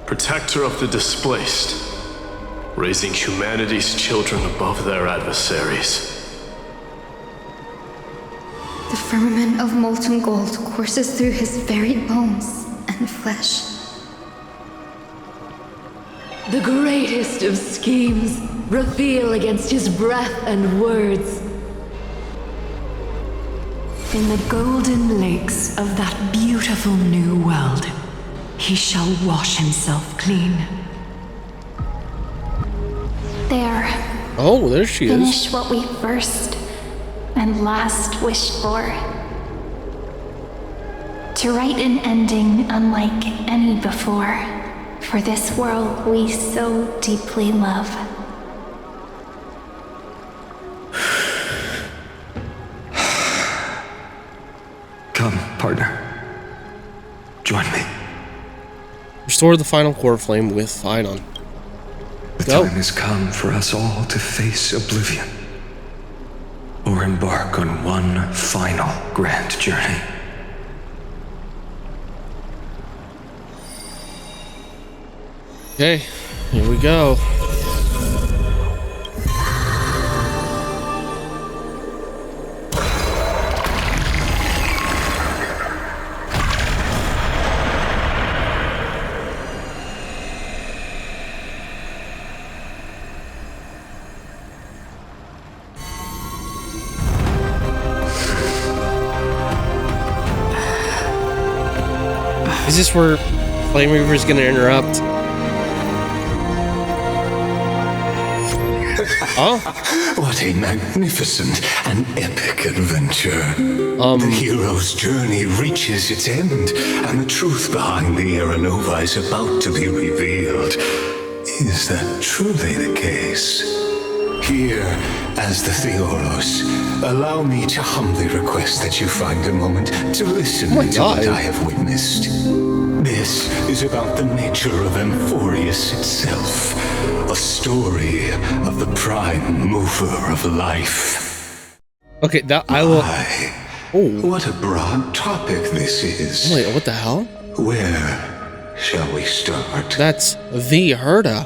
L: protector of the displaced, raising humanity's children above their adversaries.
B: The firmament of molten gold courses through his very bones and flesh.
M: The greatest of schemes reveal against his breath and words.
H: In the golden lakes of that beautiful new world, he shall wash himself clean.
F: There.
A: Oh, there she is.
F: Finish what we first and last wished for. To write an ending unlike any before, for this world we so deeply love.
J: Come, partner. Join me.
A: Restore the final core flame with Idon.
J: The time has come for us all to face oblivion, or embark on one final grand journey.
A: Okay, here we go. Is this where Flame Reaver is going to interrupt? Oh?
I: What a magnificent and epic adventure. The hero's journey reaches its end, and the truth behind the Era Nova is about to be revealed. Is that truly the case? Here, as the Theoros, allow me to humbly request that you find a moment to listen to what I have witnessed. This is about the nature of Amphorius itself, a story of the prime mover of life.
A: Okay, that I will.
I: Oh, what a broad topic this is.
A: Wait, what the hell?
I: Where shall we start?
A: That's the Herda.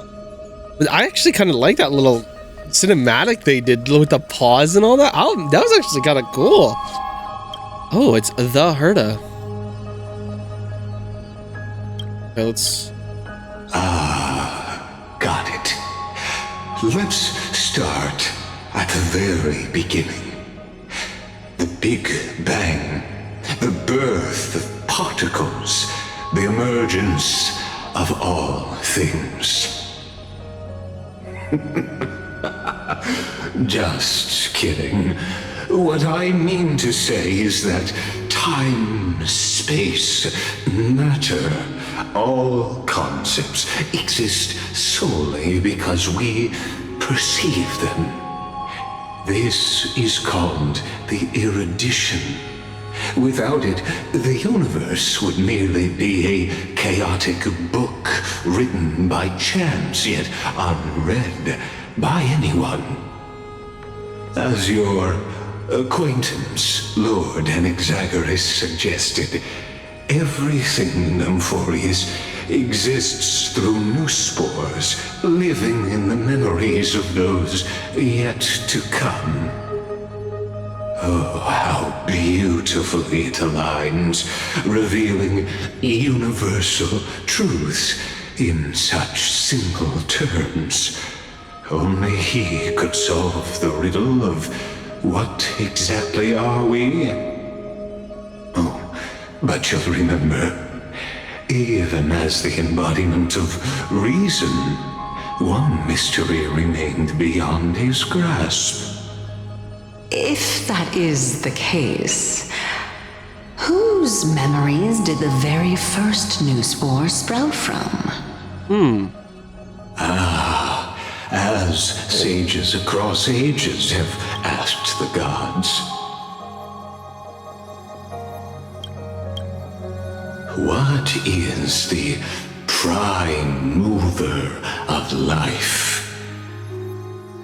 A: But I actually kind of like that little cinematic they did with the pause and all that. Oh, that was actually kind of cool. Oh, it's the Herda. Okay, let's.
I: Got it. Let's start at the very beginning. The Big Bang, the birth of particles, the emergence of all things. Just kidding. What I mean to say is that time, space, matter, all concepts exist solely because we perceive them. This is called the erudition. Without it, the universe would merely be a chaotic book written by chance, yet unread by anyone. As your acquaintance, Lord Anaxagoras, suggested, everything in Amphorius exists through new spores, living in the memories of those yet to come. Oh, how beautifully it aligns, revealing universal truths in such simple terms. Only he could solve the riddle of what exactly are we? Oh, but you'll remember, even as the embodiment of reason, one mystery remained beyond his grasp.
H: If that is the case, whose memories did the very first new spore sprout from?
I: as sages across ages have asked the gods. What is the prime mover of life?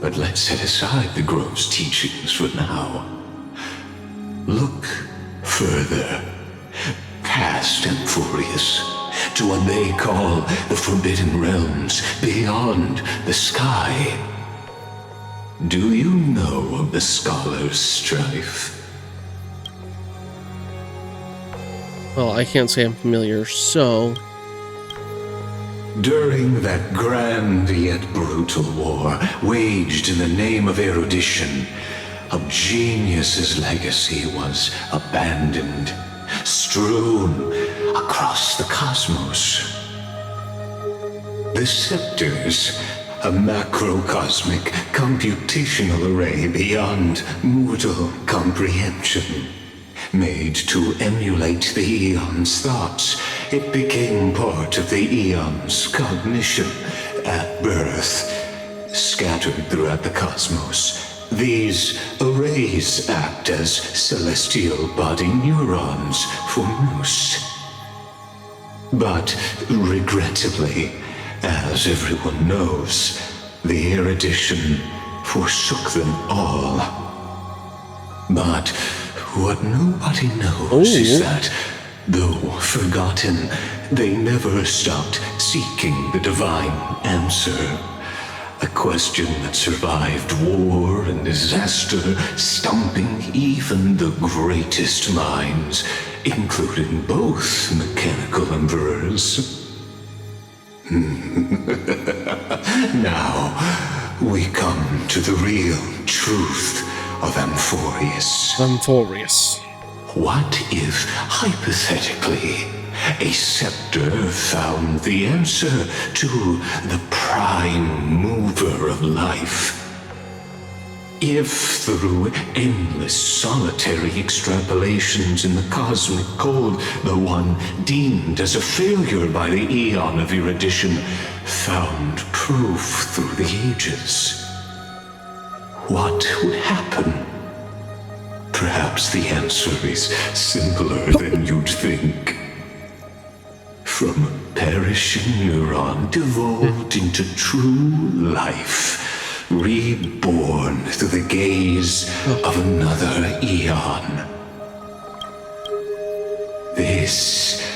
I: But let's set aside the grove's teachings for now. Look further, past Amphorius, to what they call the Forbidden Realms beyond the sky. Do you know of the Scholar's Strife?
A: Well, I can't say I'm familiar, so...
I: During that grand yet brutal war, waged in the name of erudition, a genius's legacy was abandoned, strewn across the cosmos. The scepters, a macrocosmic computational array beyond mortal comprehension. Made to emulate the Eon's thoughts, it became part of the Eon's cognition at birth. Scattered throughout the cosmos, these arrays act as celestial body neurons for Nous. But regrettably, as everyone knows, the erudition forsook them all. But what nobody knows is that, though forgotten, they never stopped seeking the divine answer. A question that survived war and disaster, stumping even the greatest minds, including both mechanical emperors. Now, we come to the real truth of Amphorius. What if, hypothetically, a scepter found the answer to the prime mover of life? If through endless solitary extrapolations in the cosmic code, the one deemed as a failure by the Eon of erudition found proof through the ages, what would happen? Perhaps the answer is simpler than you'd think. From a perishing neuron devolved into true life, reborn through the gaze of another Eon. This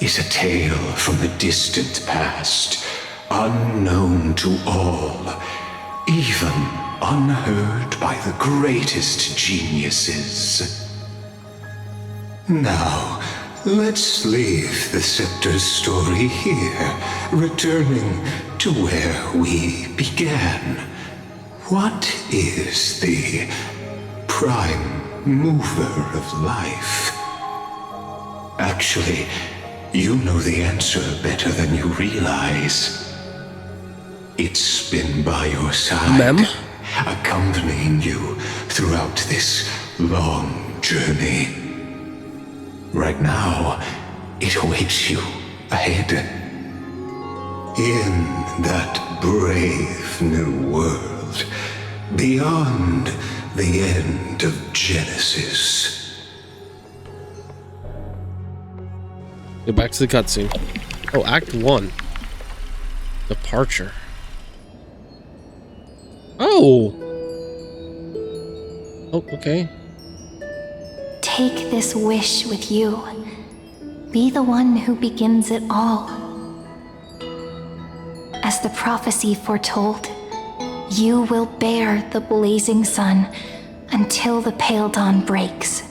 I: is a tale from the distant past, unknown to all, even unheard by the greatest geniuses. Now, let's leave the Scepter's story here, returning to where we began. What is the prime mover of life? Actually, you know the answer better than you realize. It's been by your side, accompanying you throughout this long journey. Right now, it awaits you ahead. In that brave new world, beyond the end of Genesis.
A: Go back to the cutscene. Oh, Act 1. Departure. Oh! Oh, okay.
B: Take this wish with you. Be the one who begins it all. As the prophecy foretold, you will bear the blazing sun until the pale dawn breaks.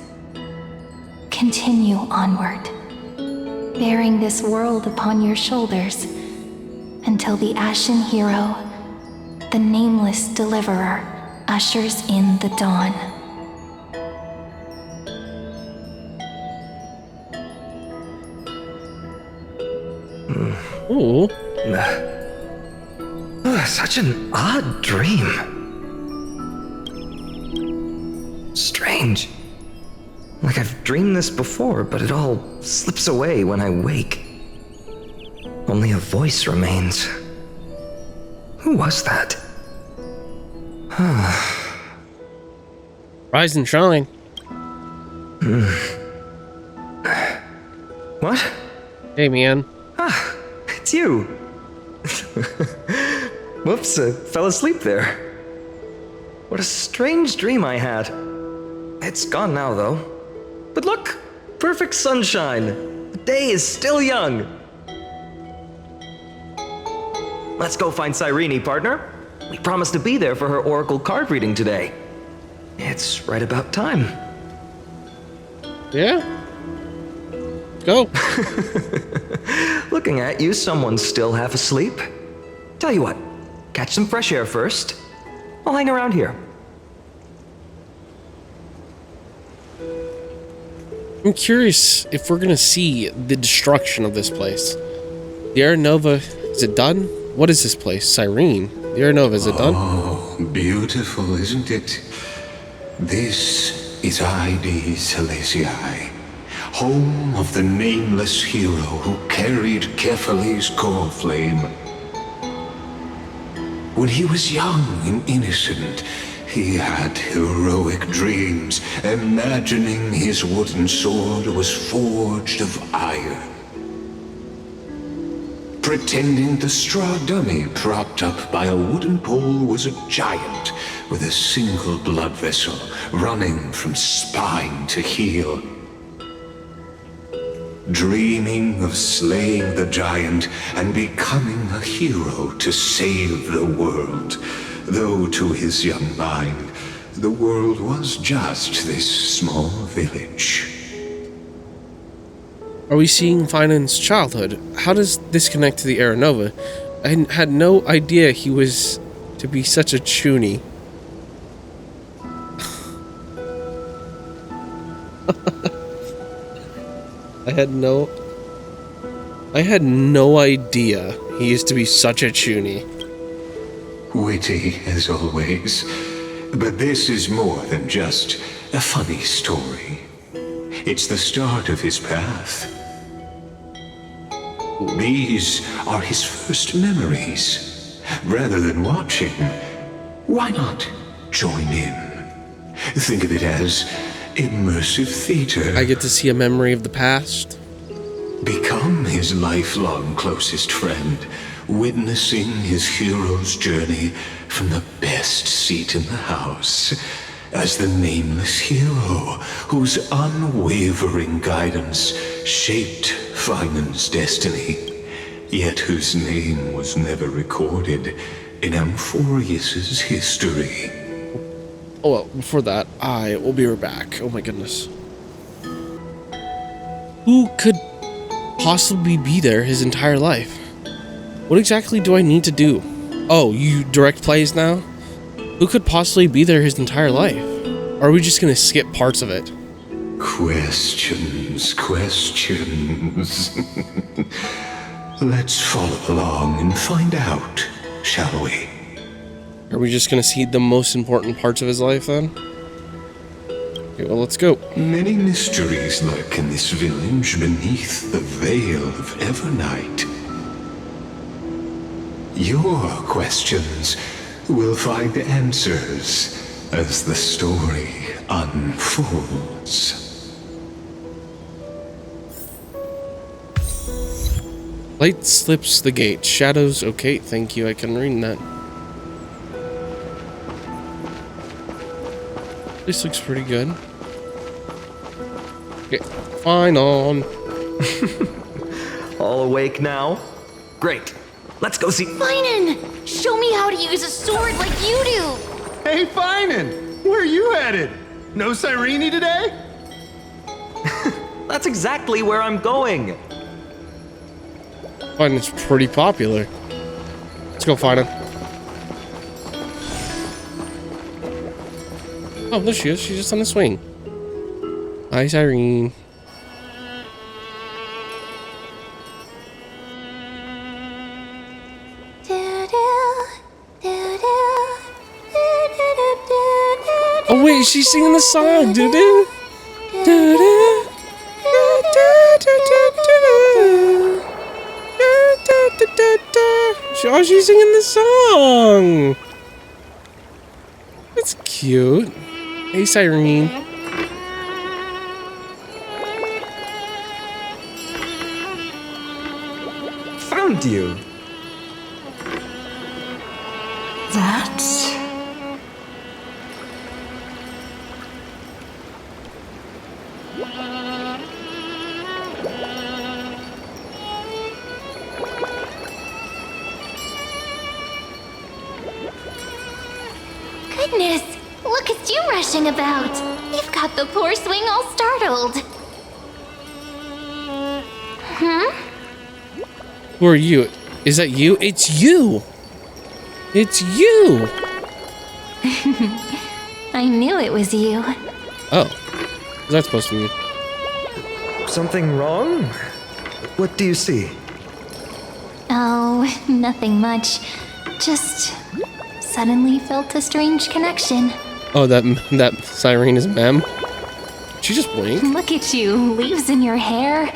B: Continue onward, bearing this world upon your shoulders until the Ashen Hero, the nameless deliverer, ushers in the dawn.
A: Ooh.
J: Such an odd dream. Strange. Like I've dreamed this before, but it all slips away when I wake. Only a voice remains. Who was that?
A: Rise and shine.
J: What?
A: Hey, man.
J: Ah, it's you. Whoops, I fell asleep there. What a strange dream I had. It's gone now, though. But look, perfect sunshine. The day is still young. Let's go find Cyrene, partner. We promised to be there for her oracle card reading today. It's right about time.
A: Yeah? Go.
J: Looking at you, someone's still half asleep. Tell you what, catch some fresh air first. I'll hang around here.
A: I'm curious if we're gonna see the destruction of this place. The Air Nova, is it done? What is this place? Cyrene. The Air Nova, is it done?
I: Oh, beautiful, isn't it? This is ID Silesiae, home of the nameless hero who carried Kefali's core flame. When he was young and innocent, he had heroic dreams, imagining his wooden sword was forged of iron. Pretending the straw dummy propped up by a wooden pole was a giant with a single blood vessel running from spine to heel. Dreaming of slaying the giant and becoming a hero to save the world, though to his young mind, the world was just this small village.
A: Are we seeing Finan's childhood? How does this connect to the Air Nova? I had no idea he was to be such a chuny. I had no idea he used to be such a chuny.
I: Witty as always, but this is more than just a funny story. It's the start of his path. These are his first memories. Rather than watching, why not join in? Think of it as immersive theater.
A: I get to see a memory of the past.
I: Become his lifelong closest friend, witnessing his hero's journey from the best seat in the house, as the nameless hero whose unwavering guidance shaped Finan's destiny, yet whose name was never recorded in Amphorius's history.
A: Oh, well, before that, I will be right back. Oh my goodness. Who could possibly be there his entire life? What exactly do I need to do? Oh, you direct plays now? Who could possibly be there his entire life? Or are we just gonna skip parts of it?
I: Questions. Let's follow along and find out, shall we?
A: Are we just gonna see the most important parts of his life then? Okay, well, let's go.
I: Many mysteries lurk in this village beneath the veil of Evernight. Your questions will find answers as the story unfolds.
A: Light slips the gate. Shadows. Okay, thank you. I can read that. This looks pretty good. Okay, fine on.
J: All awake now? Great. Let's go see.
N: Finan! Show me how to use a sword like you do!
O: Hey, Finan! Where are you headed? No Cyrene today?
J: That's exactly where I'm going.
A: Fine, it's pretty popular. Let's go find him. Oh, there she is. She's just on the swing. Hi, Cyrene. Oh wait, she's singing the song. Do-do. Do-do. Oh, she's singing the song. That's cute. Hey, Cyrene.
J: Found you.
H: That...
N: Goodness, look at you rushing about. You've got the poor swing all startled.
A: Who are you? Is that you? It's you! It's you!
B: I knew it was you.
A: Oh. What's that supposed to mean?
J: Something wrong? What do you see?
B: Oh, nothing much. Just suddenly felt a strange connection.
A: Oh, that Cyrene is Mem? She just blinked.
B: Look at you, leaves in your hair.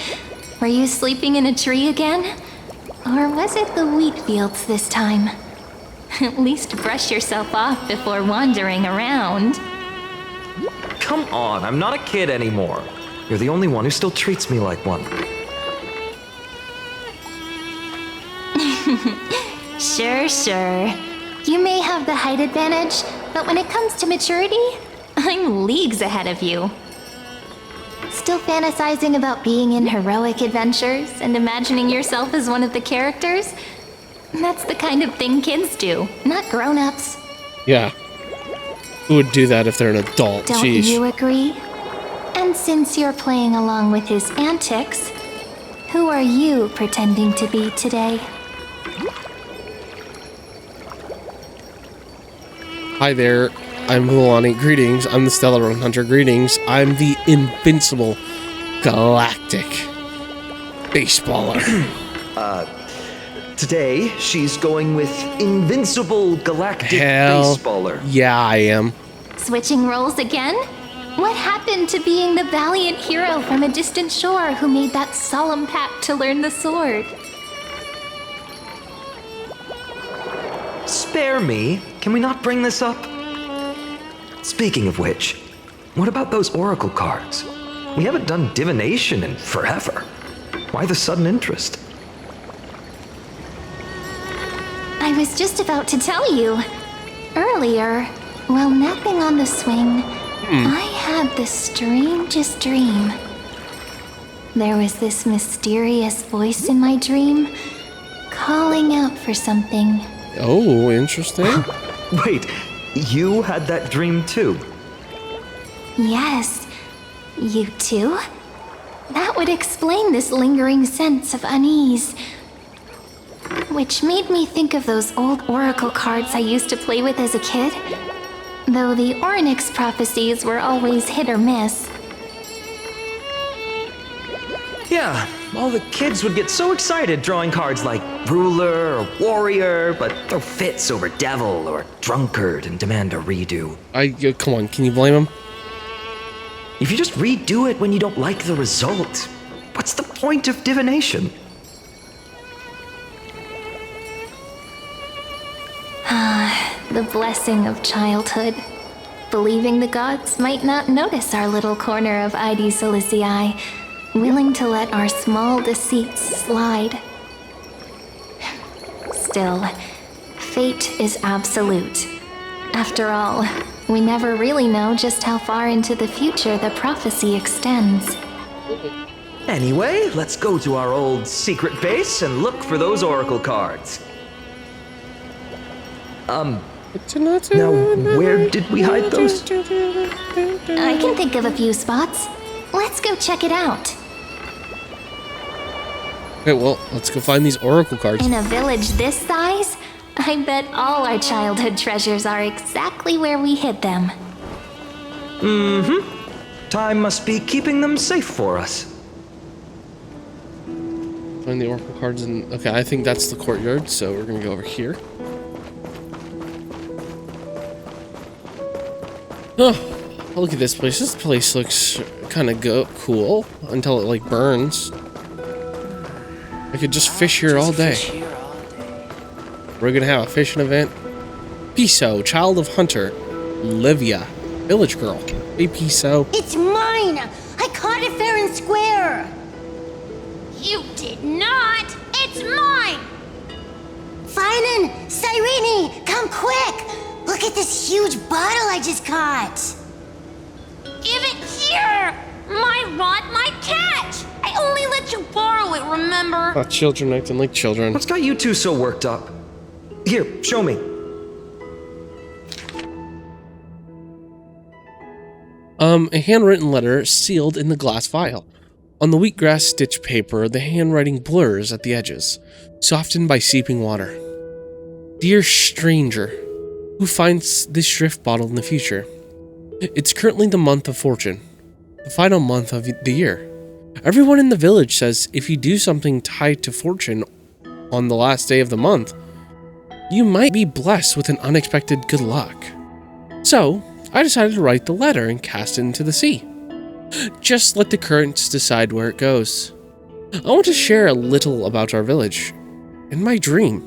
B: Were you sleeping in a tree again? Or was it the wheat fields this time? At least brush yourself off before wandering around.
J: Come on, I'm not a kid anymore. You're the only one who still treats me like one.
B: Sure. You may have the height advantage, but when it comes to maturity, I'm leagues ahead of you. Still fantasizing about being in heroic adventures and imagining yourself as one of the characters? That's the kind of thing kids do, not grown-ups.
A: Yeah. Who would do that if they're an adult?
B: Don't
A: Sheesh.
B: you agree? And since you're playing along with his antics, who are you pretending to be today?
A: Hi there, I'm Vulani. Greetings, I'm the Stellar Hunter. Greetings, I'm the invincible galactic baseballer.
J: Today, she's going with Invincible Galactic Baseballer.
A: Yeah, I am.
B: Switching roles again? What happened to being the valiant hero from a distant shore who made that solemn pact to learn the sword?
J: Spare me. Can we not bring this up? Speaking of which, what about those oracle cards? We haven't done divination in forever. Why the sudden interest?
B: I was just about to tell you. Earlier, while napping on the swing, I had the strangest dream. There was this mysterious voice in my dream, calling out for something.
A: Oh, interesting.
J: Wait, you had that dream too?
B: Yes, you too? That would explain this lingering sense of unease. Which made me think of those old oracle cards I used to play with as a kid. Though the Ornyx prophecies were always hit or miss.
J: Yeah, all the kids would get so excited drawing cards like ruler or warrior, but throw fits over devil or drunkard and demand a redo.
A: Come on, can you blame him?
J: If you just redo it when you don't like the result, what's the point of divination?
B: The blessing of childhood. Believing the gods might not notice our little corner of ID Silicii, willing to let our small deceits slide. Still, fate is absolute. After all, we never really know just how far into the future the prophecy extends.
J: Anyway, let's go to our old secret base and look for those oracle cards. Now, where did we hide those?
B: I can think of a few spots. Let's go check it out.
A: Okay, well, let's go find these oracle cards.
B: In a village this size, I bet all our childhood treasures are exactly where we hid them.
J: Time must be keeping them safe for us.
A: Find the oracle cards in... Okay, I think that's the courtyard, so we're gonna go over here. Oh, look at this place. This place looks kind of cool until it, like, burns. I could just fish here all day. We're gonna have a fishing event. Piso, child of hunter. Livia, village girl. Hey, Piso.
P: It's mine! I caught it fair and square!
N: You did not! It's mine!
P: Finan! Cyrene! Come quick! Look at this huge bottle I just caught!
N: Give it here! My rod, my catch! I only let you borrow it, remember?
A: Oh, children acting like children.
J: What's got you two so worked up? Here, show me.
A: A handwritten letter sealed in the glass vial. On the wheatgrass stitch paper, the handwriting blurs at the edges, softened by seeping water. Dear stranger, who finds this shrift bottle in the future? It's currently the month of fortune, the final month of the year. Everyone in the village says if you do something tied to fortune on the last day of the month, you might be blessed with an unexpected good luck. So, I decided to write the letter and cast it into the sea. Just let the currents decide where it goes. I want to share a little about our village and my dream.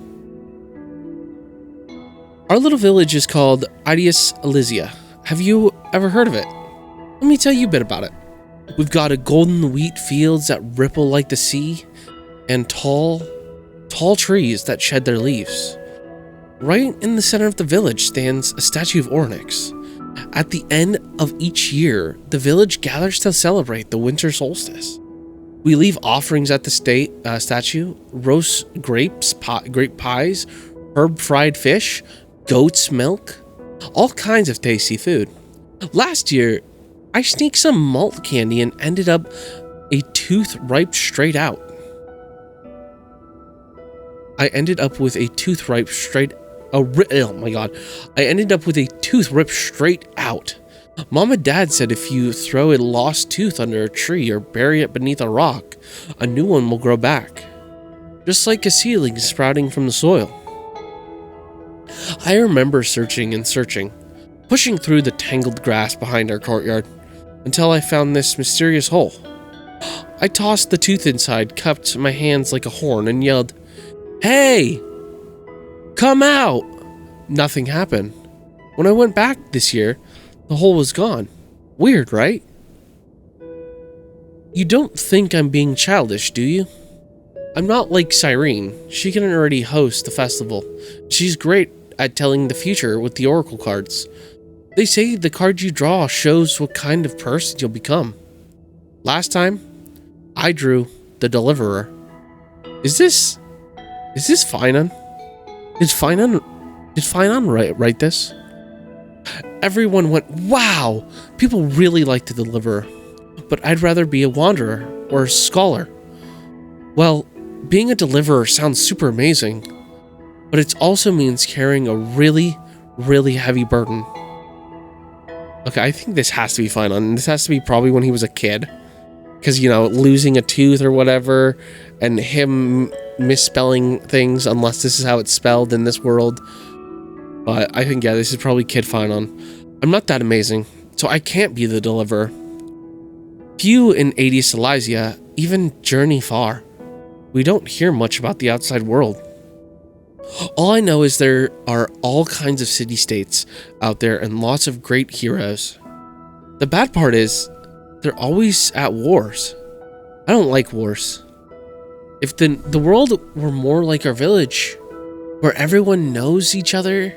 A: Our little village is called Idias Elysia. Have you ever heard of it? Let me tell you a bit about it. We've got a golden wheat fields that ripple like the sea, and tall trees that shed their leaves. Right in the center of the village stands a statue of Ornyx. At the end of each year, the village gathers to celebrate the winter solstice. We leave offerings at the statue, roast grapes, grape pies, herb fried fish, goat's milk, all kinds of tasty food. Last year, I sneaked some malt candy and ended up a tooth ripe straight out. I ended up with a tooth ripped straight out. Mom and Dad said if you throw a lost tooth under a tree or bury it beneath a rock, a new one will grow back, just like a seedling sprouting from the soil. I remember searching and searching, pushing through the tangled grass behind our courtyard, until I found this mysterious hole. I tossed the tooth inside, cupped my hands like a horn, and yelled, "Hey! Come out!" Nothing happened. When I went back this year, the hole was gone. Weird, right? You don't think I'm being childish, do you? I'm not like Cyrene. She can already host the festival. She's great at telling the future with the oracle cards. They say the card you draw shows what kind of person you'll become. Last time, I drew the Deliverer. Is this Finan? Did Finan write this? Everyone went, wow! People really like the Deliverer. But I'd rather be a wanderer or a scholar. Well, being a deliverer sounds super amazing, but it also means carrying a really, really heavy burden. Okay, I think this has to be Finan. This has to be probably when he was a kid. Because, losing a tooth or whatever, and him misspelling things, unless this is how it's spelled in this world. But I think, yeah, this is probably Kid Finan. I'm not that amazing, so I can't be the deliverer. Few in Idias Elysia even journey far. We don't hear much about the outside world. All I know is there are all kinds of city-states out there and lots of great heroes. The bad part is, they're always at wars. I don't like wars. If the world were more like our village, where everyone knows each other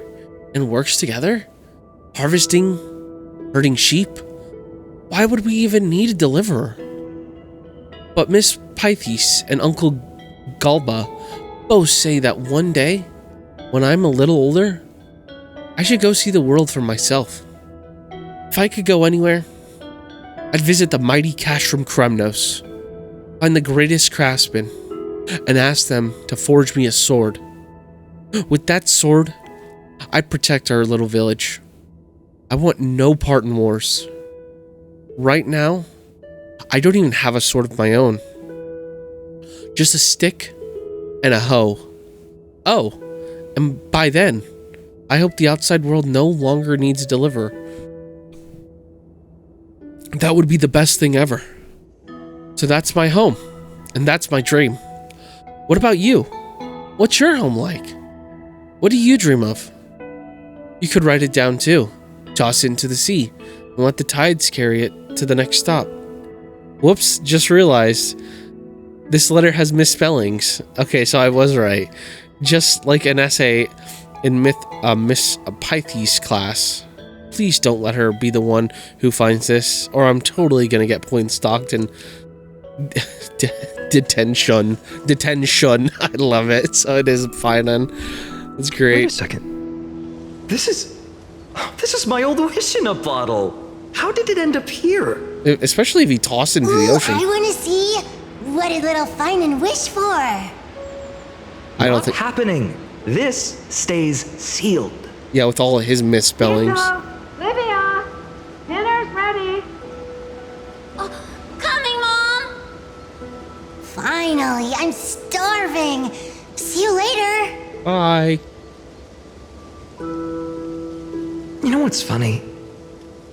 A: and works together, harvesting, herding sheep, why would we even need a deliverer? But Miss Pythes and Uncle Galba both say that one day, when I'm a little older, I should go see the world for myself. If I could go anywhere, I'd visit the mighty Castrum Kremnos, find the greatest craftsmen, and ask them to forge me a sword. With that sword, I'd protect our little village. I want no part in wars. Right now, I don't even have a sword of my own. Just a stick and a hoe. Oh, and by then, I hope the outside world no longer needs a deliverer. That would be the best thing ever. So that's my home, and that's my dream. What about you? What's your home like? What do you dream of? You could write it down too. toss it into the sea and let the tides carry it to the next stop. Whoops, just realized this letter has misspellings. Okay, so I was right. Just like an essay in Miss Pythes class. Please don't let her be the one who finds this, or I'm totally gonna get points docked and detention. I love it. So it is fine then. It's great.
J: Wait a second. This is my old wish in a bottle. How did it end up here?
A: Especially if he tossed it into the ocean.
P: I want to see what did little Finan wish for.
A: I don't think
J: happening. This stays sealed.
A: Yeah, with all of his misspellings.
N: Livia, dinner's ready. Oh, coming, Mom.
P: Finally, I'm starving. See you later.
A: Bye.
J: You know what's funny?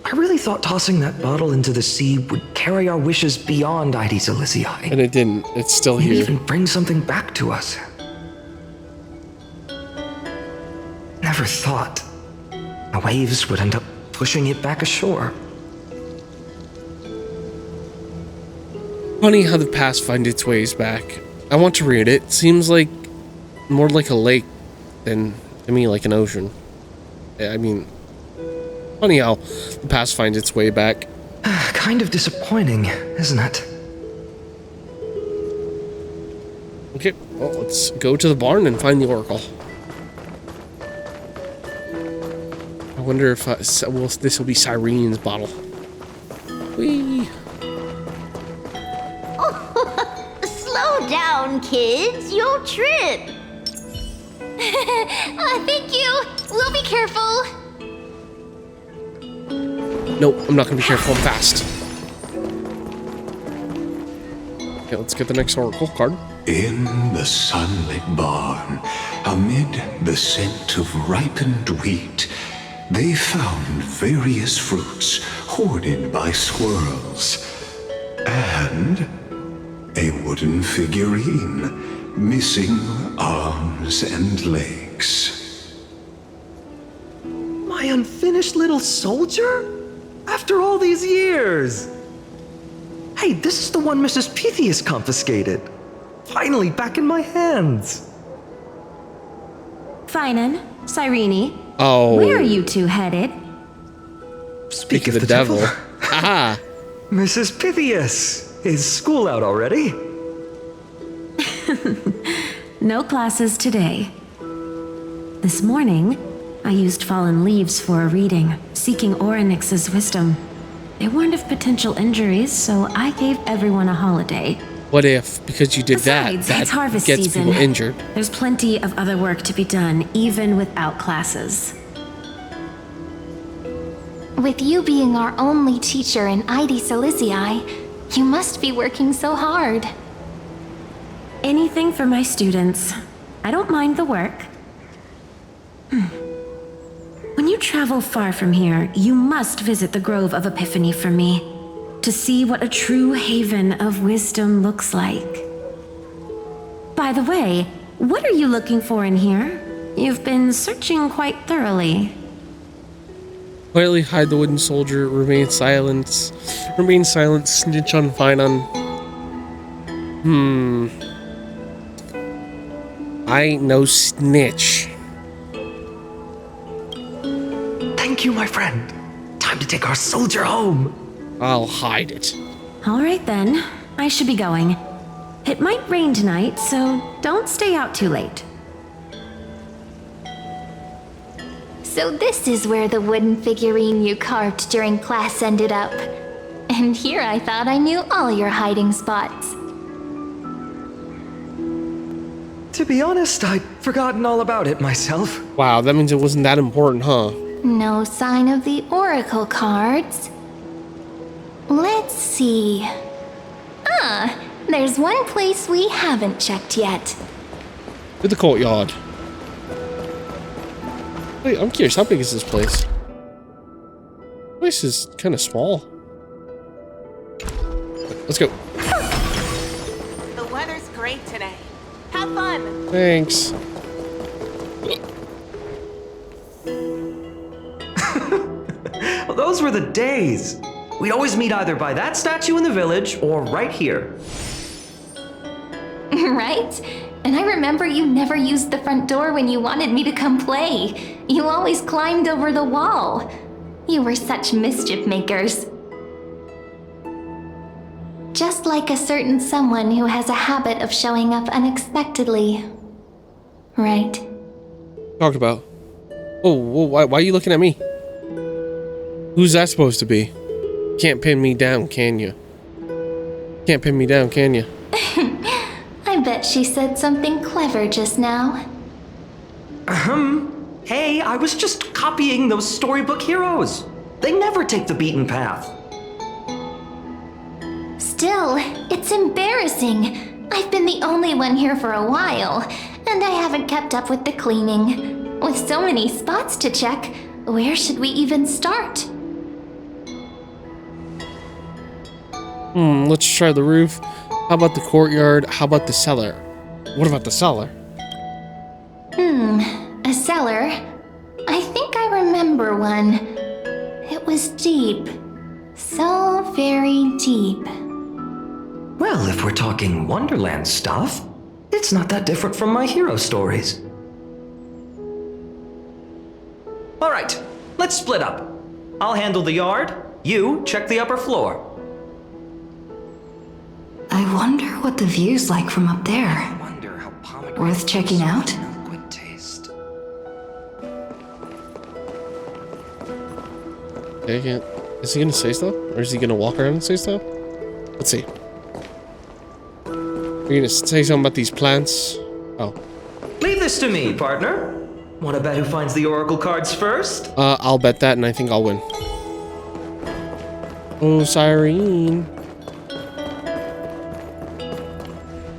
J: I really thought tossing that bottle into the sea would carry our wishes beyond Ides Elysiae.
A: And it didn't. It's still
J: Maybe
A: here.
J: even bring something back to us. Never thought the waves would end up pushing it back ashore.
A: Funny how the past finds its ways back. I want to read it. Seems like more like a lake than to me like an ocean. I mean, funny how the past finds its way back.
J: Kind of disappointing, isn't it?
A: Okay, well, let's go to the barn and find the oracle. I wonder if this will be Cyrene's bottle. Whee!
N: Slow down, kids. You'll trip. Thank you. We'll be careful.
A: Nope, I'm not gonna be careful. I'm fast. Okay, let's get the next oracle card.
I: In the sunlit barn, amid the scent of ripened wheat, they found various fruits hoarded by squirrels, and a wooden figurine missing arms and legs.
J: My unfinished little soldier? After all these years! Hey, this is the one Mrs. Pythes confiscated. Finally back in my hands.
G: Finan, Cyrene.
A: Oh.
G: Where are you two headed?
A: Speak of the devil. Aha!
J: Mrs. Pythes, is school out already?
G: No classes today. This morning, I used fallen leaves for a reading, seeking Orynyx's wisdom. They warned of potential injuries, so I gave everyone a holiday.
A: What if, because you did
G: Besides,
A: that
G: it's harvest
A: gets
G: season.
A: people injured?
G: There's plenty of other work to be done, even without classes.
B: With you being our only teacher in Ides Elysiae, you must be working so hard.
G: Anything for my students. I don't mind the work. When you travel far from here, you must visit the Grove of Epiphany for me, to see what a true haven of wisdom looks like. By the way, what are you looking for in here? You've been searching quite thoroughly.
A: Quietly hide the wooden soldier, remain silent. Remain silent, snitch on Finan. I ain't no snitch.
J: Thank you, my friend. Time to take our soldier home.
A: I'll hide it.
G: All right then, I should be going. It might rain tonight, so don't stay out too late.
B: So this is where the wooden figurine you carved during class ended up. And here I thought I knew all your hiding spots.
J: To be honest, I'd forgotten all about it myself.
A: Wow, that means it wasn't that important, huh?
B: No sign of the oracle cards. Let's see. There's one place we haven't checked yet.
A: To the courtyard. Wait, I'm curious, how big is this place? This place is kind of small. Let's go.
D: The weather's great today. Have fun.
A: Thanks.
Q: those were the days. We'd always meet either by that statue in the village or right here.
G: Right? And I remember you never used the front door when you wanted me to come play. You always climbed over the wall. You were such mischief makers. Just like a certain someone who has a habit of showing up unexpectedly. Right?
A: Talked about. Oh, why are you looking at me? Who's that supposed to be? Can't pin me down, can you? Can't pin me down, can you?
G: I bet she said something clever just now.
Q: Hey, I was just copying those storybook heroes. They never take the beaten path.
G: Still, it's embarrassing. I've been the only one here for a while, and I haven't kept up with the cleaning. With so many spots to check, where should we even start?
A: Let's try the roof. How about the courtyard? How about the cellar? What about the cellar?
G: A cellar? I think I remember one. It was deep. So very deep.
Q: Well, if we're talking Wonderland stuff, it's not that different from my hero stories. All right, let's split up. I'll handle the yard. You check the upper floor.
B: I wonder what the view's like from up there. Worth checking out?
A: Okay, is he gonna say stuff? Or is he gonna walk around and say stuff? Let's see. Are you gonna say something about these plants? Oh.
Q: Leave this to me, partner. Wanna bet who finds the oracle cards first?
A: I'll bet that and I think I'll win. Oh, Cyrene.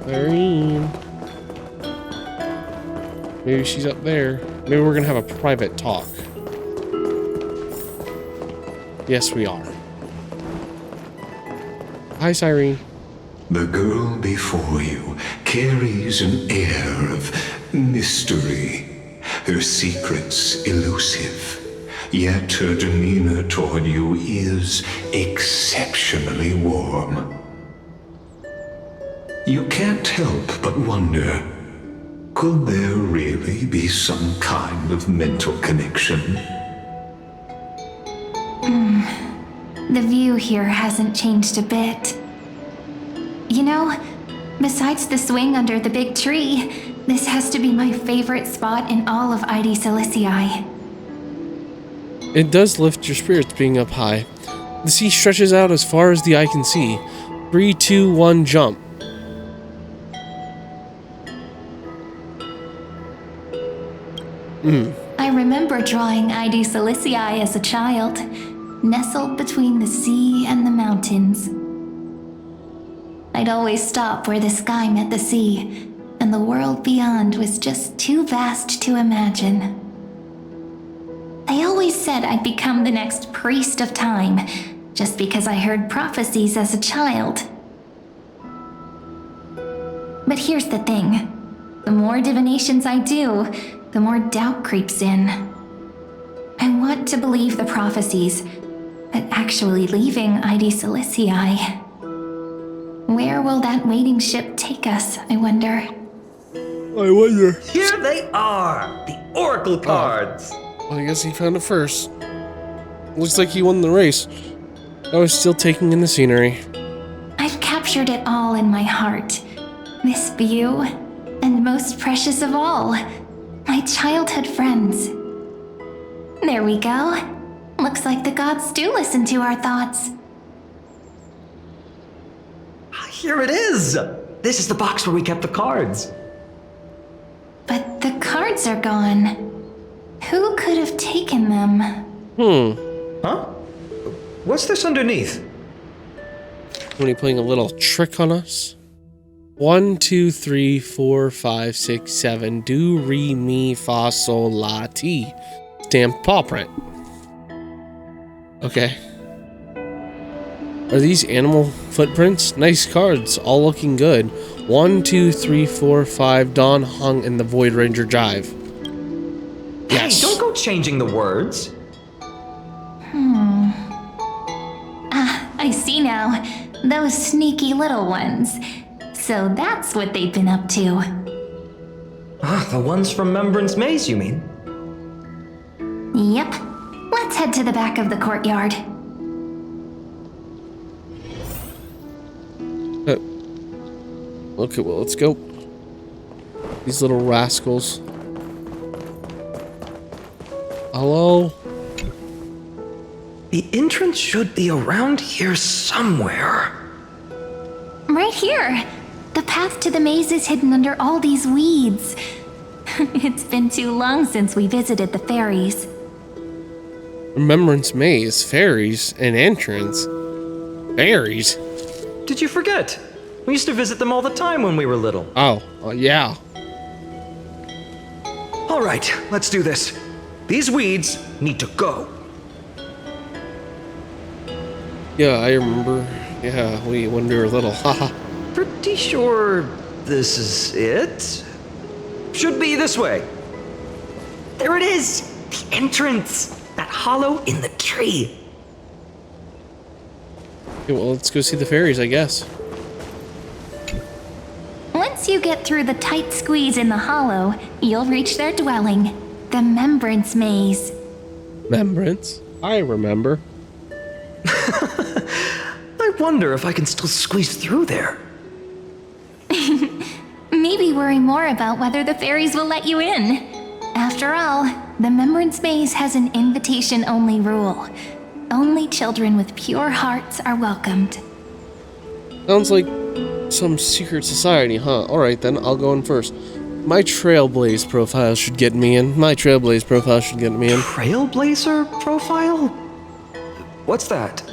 A: Cyrene. Maybe she's up there. Maybe we're gonna have a private talk. Yes, we are. Hi, Cyrene.
I: The girl before you carries an air of mystery. Her secrets elusive. Yet her demeanor toward you is exceptionally warm. You can't help but wonder, could there really be some kind of mental connection?
G: The view here hasn't changed a bit. You know, besides the swing under the big tree, this has to be my favorite spot in all of ID Silicii.
A: It does lift your spirits being up high. The sea stretches out as far as the eye can see. 3, 2, 1, jump.
G: I remember drawing ID Silicii as a child, nestled between the sea and the mountains. I'd always stop where the sky met the sea, and the world beyond was just too vast to imagine. I always said I'd become the next priest of time, just because I heard prophecies as a child. But here's the thing. The more divinations I do, the more doubt creeps in. I want to believe the prophecies, but actually leaving ID Silicii. Where will that waiting ship take us, I wonder?
A: I wonder.
Q: Here they are, the oracle cards.
A: Well, I guess he found it first. Looks like he won the race. I was still taking in the scenery.
G: I've captured it all in my heart. This view, and most precious of all, my childhood friends. There we go. Looks like the gods do listen to our thoughts.
Q: Here it is! This is the box where we kept the cards.
G: But the cards are gone. Who could have taken them?
Q: Huh? What's this underneath?
A: When he playing a little trick on us? 1, 2, 3, 4, 5, 6, 7. Do, re, mi, fa, sol, la, ti. Stamped paw print. Okay. Are these animal footprints? Nice cards, all looking good. 1, 2, 3, 4, 5. Dan Heng and the Void Ranger jive. Yes.
Q: Hey, don't go changing the words.
G: I see now. Those sneaky little ones. So that's what they've been up to.
Q: The ones from Remembrance Maze, you mean?
G: Yep. Let's head to the back of the courtyard.
A: Okay, well, let's go. These little rascals. Hello?
Q: The entrance should be around here somewhere.
G: Right here. The path to the maze is hidden under all these weeds. It's been too long since we visited the fairies.
A: Remembrance Maze, fairies, an entrance. Fairies?
Q: Did you forget? We used to visit them all the time when we were little.
A: Oh, yeah.
Q: All right, let's do this. These weeds need to go.
A: Yeah, I remember. Yeah, when we were little. Haha.
Q: Pretty sure this is it. Should be this way. There it is! The entrance! That hollow in the tree.
A: Okay, well, let's go see the fairies, I guess.
G: Once you get through the tight squeeze in the hollow, you'll reach their dwelling, the Remembrance Maze.
A: Remembrance? I remember.
Q: I wonder if I can still squeeze through there.
G: Maybe worry more about whether the fairies will let you in. After all, the Remembrance Maze has an invitation-only rule. Only children with pure hearts are welcomed.
A: Sounds like some secret society, huh? Alright then, I'll go in first. My Trailblaze profile should get me in.
Q: Trailblazer profile? What's that?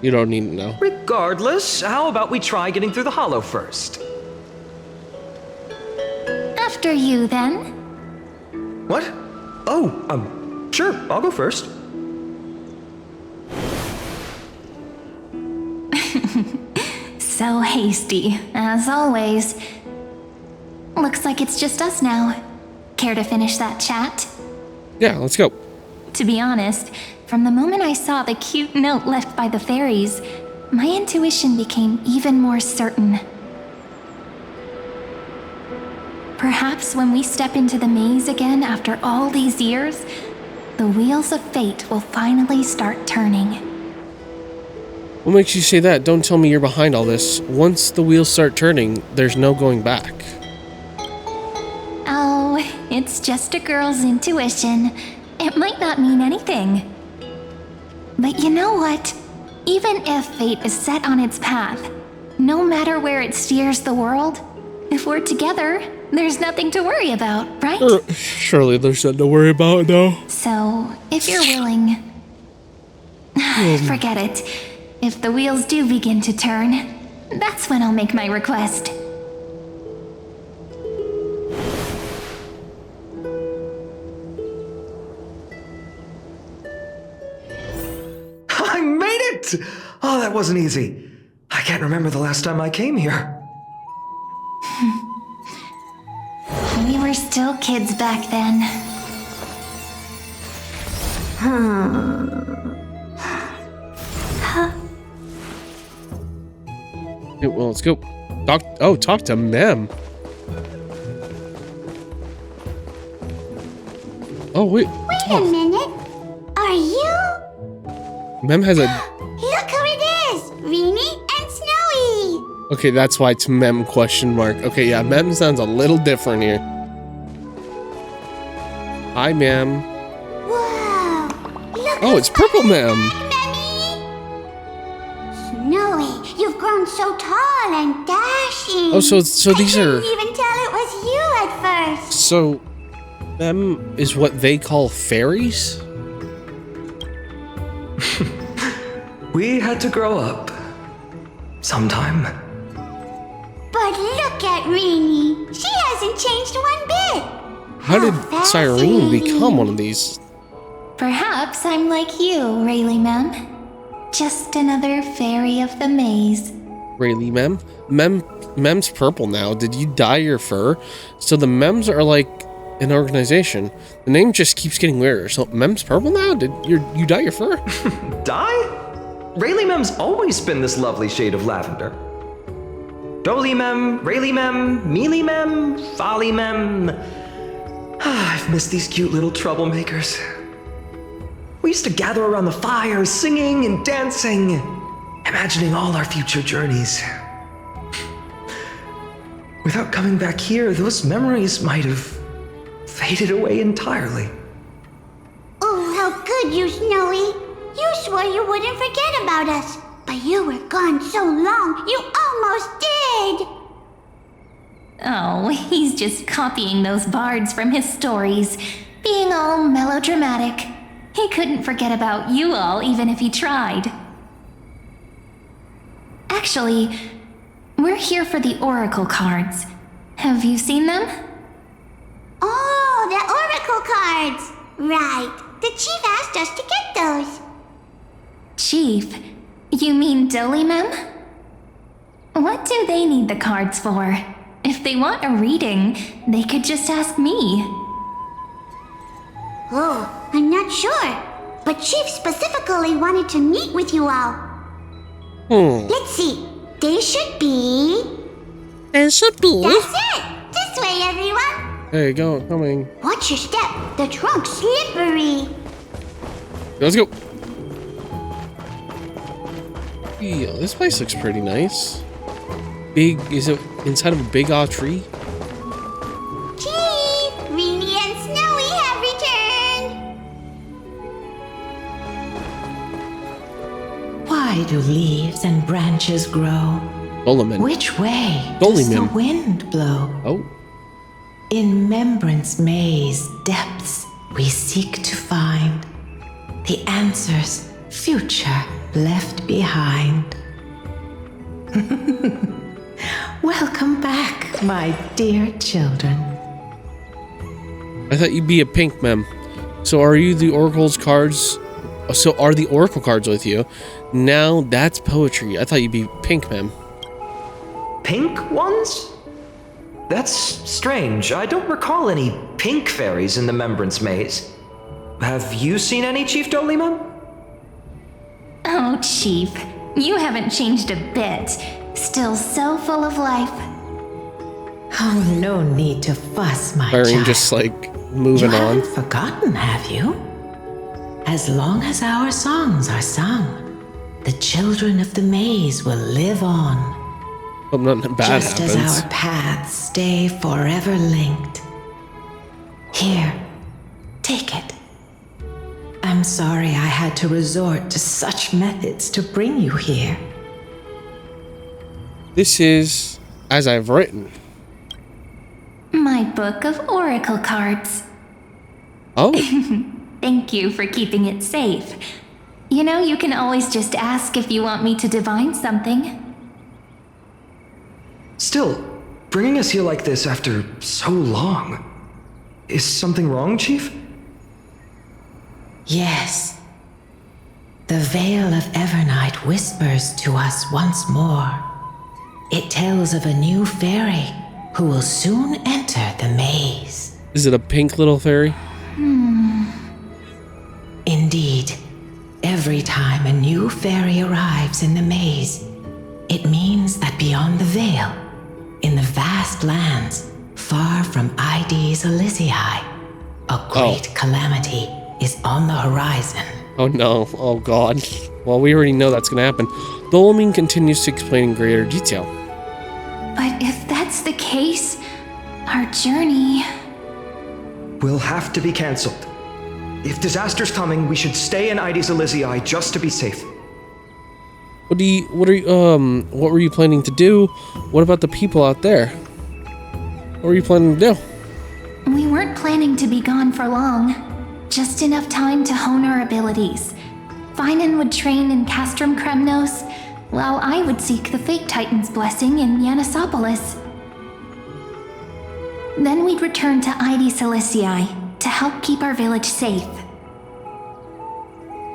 A: You don't need to know.
Q: Regardless, how about we try getting through the hollow first?
G: After you, then.
Q: What? Oh, sure, I'll go first.
G: So hasty, as always. Looks like it's just us now. Care to finish that chat?
A: Yeah, let's go.
G: To be honest, from the moment I saw the cute note left by the fairies, my intuition became even more certain. Perhaps when we step into the maze again after all these years, the wheels of fate will finally start turning.
A: What makes you say that? Don't tell me you're behind all this. Once the wheels start turning, there's no going back.
G: Oh, it's just a girl's intuition. It might not mean anything. But you know what? Even if fate is set on its path, no matter where it steers the world, if we're together, there's nothing to worry about, right?
A: Surely there's nothing to worry about, though.
G: So, if you're willing... Forget it. If the wheels do begin to turn, that's when I'll make my request.
Q: I made it! Oh, that wasn't easy. I can't remember the last time I came here.
G: We were still kids back then.
A: Okay, well, let's go. Talk to Mem. Oh, wait.
F: Wait a minute. Are you?
A: Mem has a...
F: Look who it is! Rini and Snowy!
A: Okay, that's why it's Mem question mark. Okay, yeah, Mem sounds a little different here. Hi, Mem.
F: Whoa! Look
A: Oh, it's Purple Mem.
F: Snowy, you've grown so tall and dashing.
A: Oh, so these are...
F: I couldn't even tell it was you at first.
A: So, Mem is what they call fairies?
Q: We had to grow up. Sometime.
F: But look at Rini. She hasn't changed one bit.
A: How did Cyrene become one of these?
G: Perhaps I'm like you, Rayleigh Mem. Just another fairy of the maze.
A: Really, Mem? Mem's purple now. Did you dye your fur? So the Mems are like an organization. The name just keeps getting weirder. So Mem's purple now? Did you dye your fur?
Q: Dye? Rayleigh-Mem's always been this lovely shade of lavender. Dolimem, Rayleigh-Mem, Mealy-Mem, Folly-Mem. I've missed these cute little troublemakers. We used to gather around the fire, singing and dancing, imagining all our future journeys. Without coming back here, those memories might have faded away entirely.
F: Oh, how good you, Snowy. You swore you wouldn't forget about us, but you were gone so long, you almost did.
G: Oh, he's just copying those bards from his stories, being all melodramatic. He couldn't forget about you all, even if he tried. Actually, we're here for the Oracle cards. Have you seen them?
F: Oh, the Oracle cards. Right. The chief asked us to get those.
G: Chief? You mean Dolimem? What do they need the cards for? If they want a reading, they could just ask me.
F: Oh, I'm not sure. But Chief specifically wanted to meet with you all. Let's see. They should be...
A: That's it!
F: This way, everyone!
A: There you go, coming.
F: Watch your step. The trunk's slippery.
A: Let's go. Yeah, this place looks pretty nice. Big, is it inside of a big tree?
F: Chief! Rini and Snowy have returned!
H: Why do leaves and branches grow?
A: Doliman.
H: Which way does the wind blow?
A: Oh.
H: In Remembrance Maze depths we seek to find the answers future left behind. Welcome back, my dear children.
A: I thought you'd be a pink mem. So are you the Oracle's cards? So are the Oracle cards with you? Now that's poetry. I thought you'd be pink mem.
Q: Pink ones? That's strange. I don't recall any pink fairies in the Remembrance Maze. Have you seen any, Chief Dolimem?
G: Oh, Chief, you haven't changed a bit. Still so full of life.
H: Oh, no need to fuss, my
A: Irene
H: child.
A: just like moving
H: you
A: on.
H: haven't forgotten, have you? As long as our songs are sung, the children of the maze will live on.
A: Hope nothing bad
H: just
A: happens.
H: as our paths stay forever linked. Here, take it. I'm sorry I had to resort to such methods to bring you here.
A: This is as I've written.
G: My book of Oracle cards.
A: Oh.
G: Thank you for keeping it safe. You know, you can always just ask if you want me to divine something.
Q: Still, bringing us here like this after so long. Is something wrong, Chief?
H: Yes. The Veil of Evernight whispers to us once more. It tells of a new fairy who will soon enter the maze.
A: Is it a pink little fairy?
H: Indeed. Every time a new fairy arrives in the maze, it means that beyond the veil, in the vast lands far from Ides Elysiae, a great calamity is on the horizon.
A: Oh no, oh god. Well, we already know that's gonna happen. Dolomin continues to explain in greater detail.
G: But if that's the case, our journey...
Q: Will have to be cancelled. If disaster's coming, we should stay in Ides Elysiae just to be safe.
A: What were you planning to do? What about the people out there? What were you planning to do?
G: We weren't planning to be gone for long. Just enough time to hone our abilities. Finan would train in Castrum Kremnos, while I would seek the Fate Titan's blessing in Yanisopolis. Then we'd return to Ides Elysiae to help keep our village safe.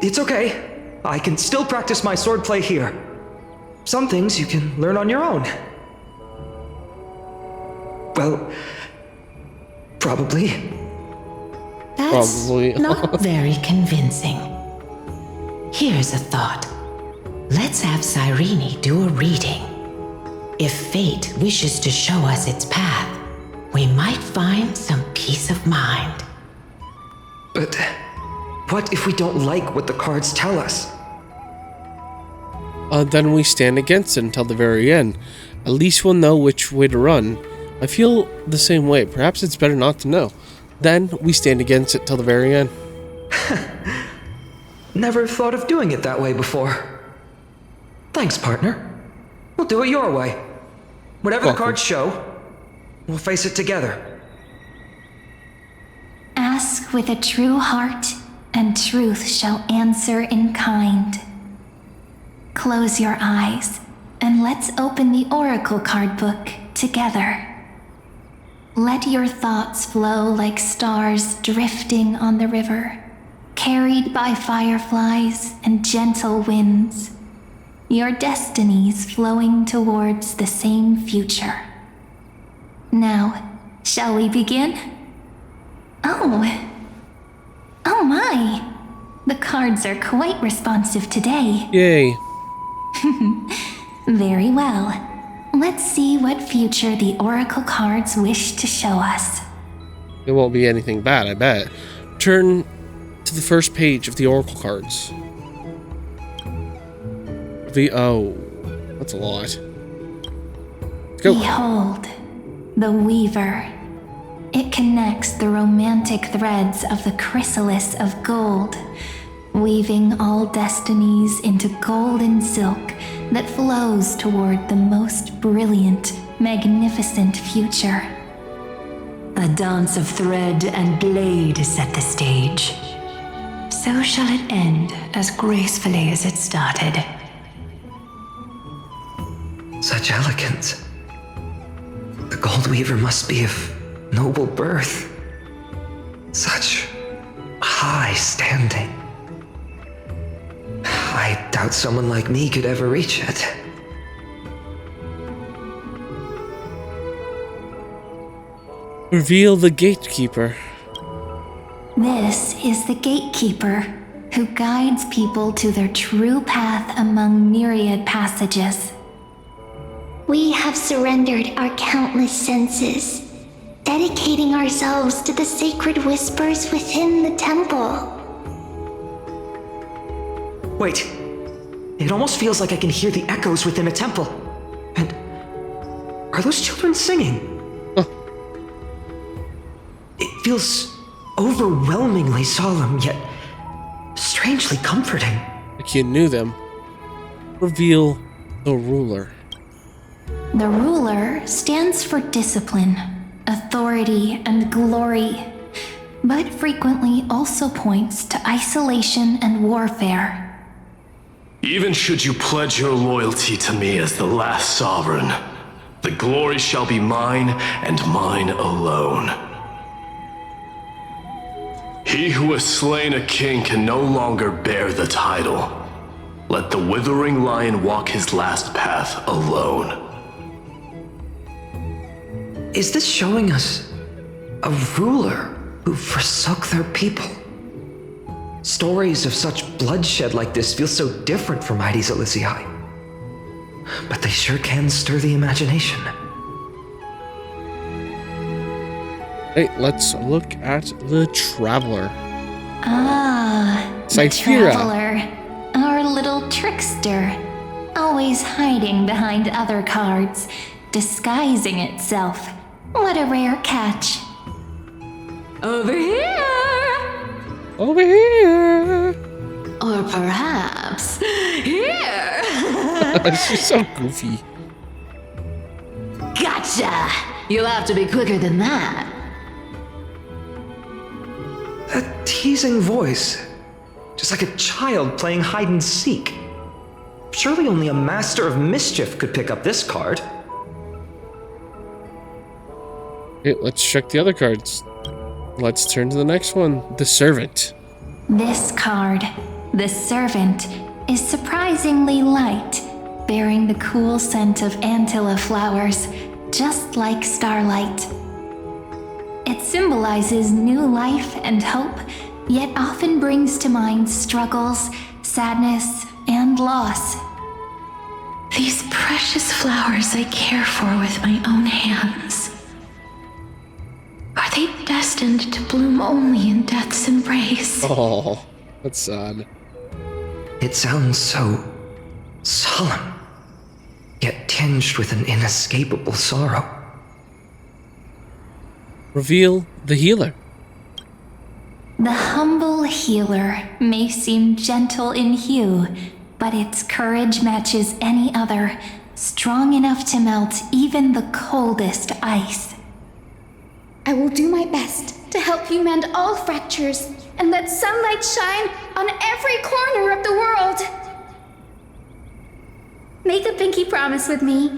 Q: It's okay. I can still practice my swordplay here. Some things you can learn on your own. Well, probably.
H: That's not very convincing. Here's a thought. let's have Cyrene do a reading. If fate wishes to show us its path, we might find some peace of mind.
Q: But what if we don't like what the cards tell us?
A: Then we stand against it until the very end. At least we'll know which way to run. I feel the same way. Perhaps it's better not to know. Then we stand against it till the very end.
Q: Never thought of doing it that way before. Thanks, partner. We'll do it your way. Whatever the cards show, we'll face it together.
B: Ask with a true heart, and truth shall answer in kind. Close your eyes, and let's open the Oracle card book together. Let your thoughts flow like stars drifting on the river, carried by fireflies and gentle winds. Your destinies flowing towards the same future. Now, shall we begin? Oh my! The cards are quite responsive today.
A: Yay.
B: Very well. Let's see what future the Oracle cards wish to show us.
A: It won't be anything bad, I bet. Turn to the first page of the Oracle cards. Oh, that's a lot. Let's go.
B: Behold, the Weaver. It connects the romantic threads of the chrysalis of gold, weaving all destinies into golden silk that flows toward the most brilliant, magnificent future.
M: A dance of thread and blade set the stage. So shall it end as gracefully as it started.
Q: Such elegance. The Gold Weaver must be of noble birth. Such high standing. I doubt someone like me could ever reach it.
A: Reveal the gatekeeper.
B: This is the gatekeeper who guides people to their true path among myriad passages.
F: We have surrendered our countless senses, dedicating ourselves to the sacred whispers within the temple.
Q: Wait, it almost feels like I can hear the echoes within a temple. And are those children singing? It feels overwhelmingly solemn, yet strangely comforting.
A: Like you knew them. Reveal the ruler.
B: The ruler stands for discipline, authority, and glory, but frequently also points to isolation and warfare.
L: Even should you pledge your loyalty to me as the last sovereign, the glory shall be mine and mine alone. He who has slain a king can no longer bear the title. Let the withering lion walk his last path alone.
Q: Is this showing us a ruler who forsook their people? Stories of such bloodshed like this feel so different from Heidi's Elysiae. But they sure can stir the imagination.
A: Hey, let's look at the Traveler.
B: The
A: Cyphira.
B: Traveler, our little trickster, always hiding behind other cards, disguising itself. What a rare catch.
M: Over here!
A: Over here!
M: Or perhaps here!
A: She's so goofy.
M: Gotcha! You'll have to be quicker than that.
Q: That teasing voice. Just like a child playing hide and seek. Surely only a master of mischief could pick up this card.
A: Okay, let's check the other cards. Let's turn to the next one. The Servant.
B: This card, the Servant, is surprisingly light, bearing the cool scent of Antilla flowers, just like starlight. It symbolizes new life and hope, yet often brings to mind struggles, sadness, and loss.
G: These precious flowers I care for with my own hands. Are they destined to bloom only in death's embrace?
A: Oh, that's sad.
Q: It sounds so solemn, yet tinged with an inescapable sorrow.
A: Reveal the healer.
B: The humble healer may seem gentle in hue, but its courage matches any other, strong enough to melt even the coldest ice.
R: I will do my best to help you mend all fractures and let sunlight shine on every corner of the world. Make a pinky promise with me.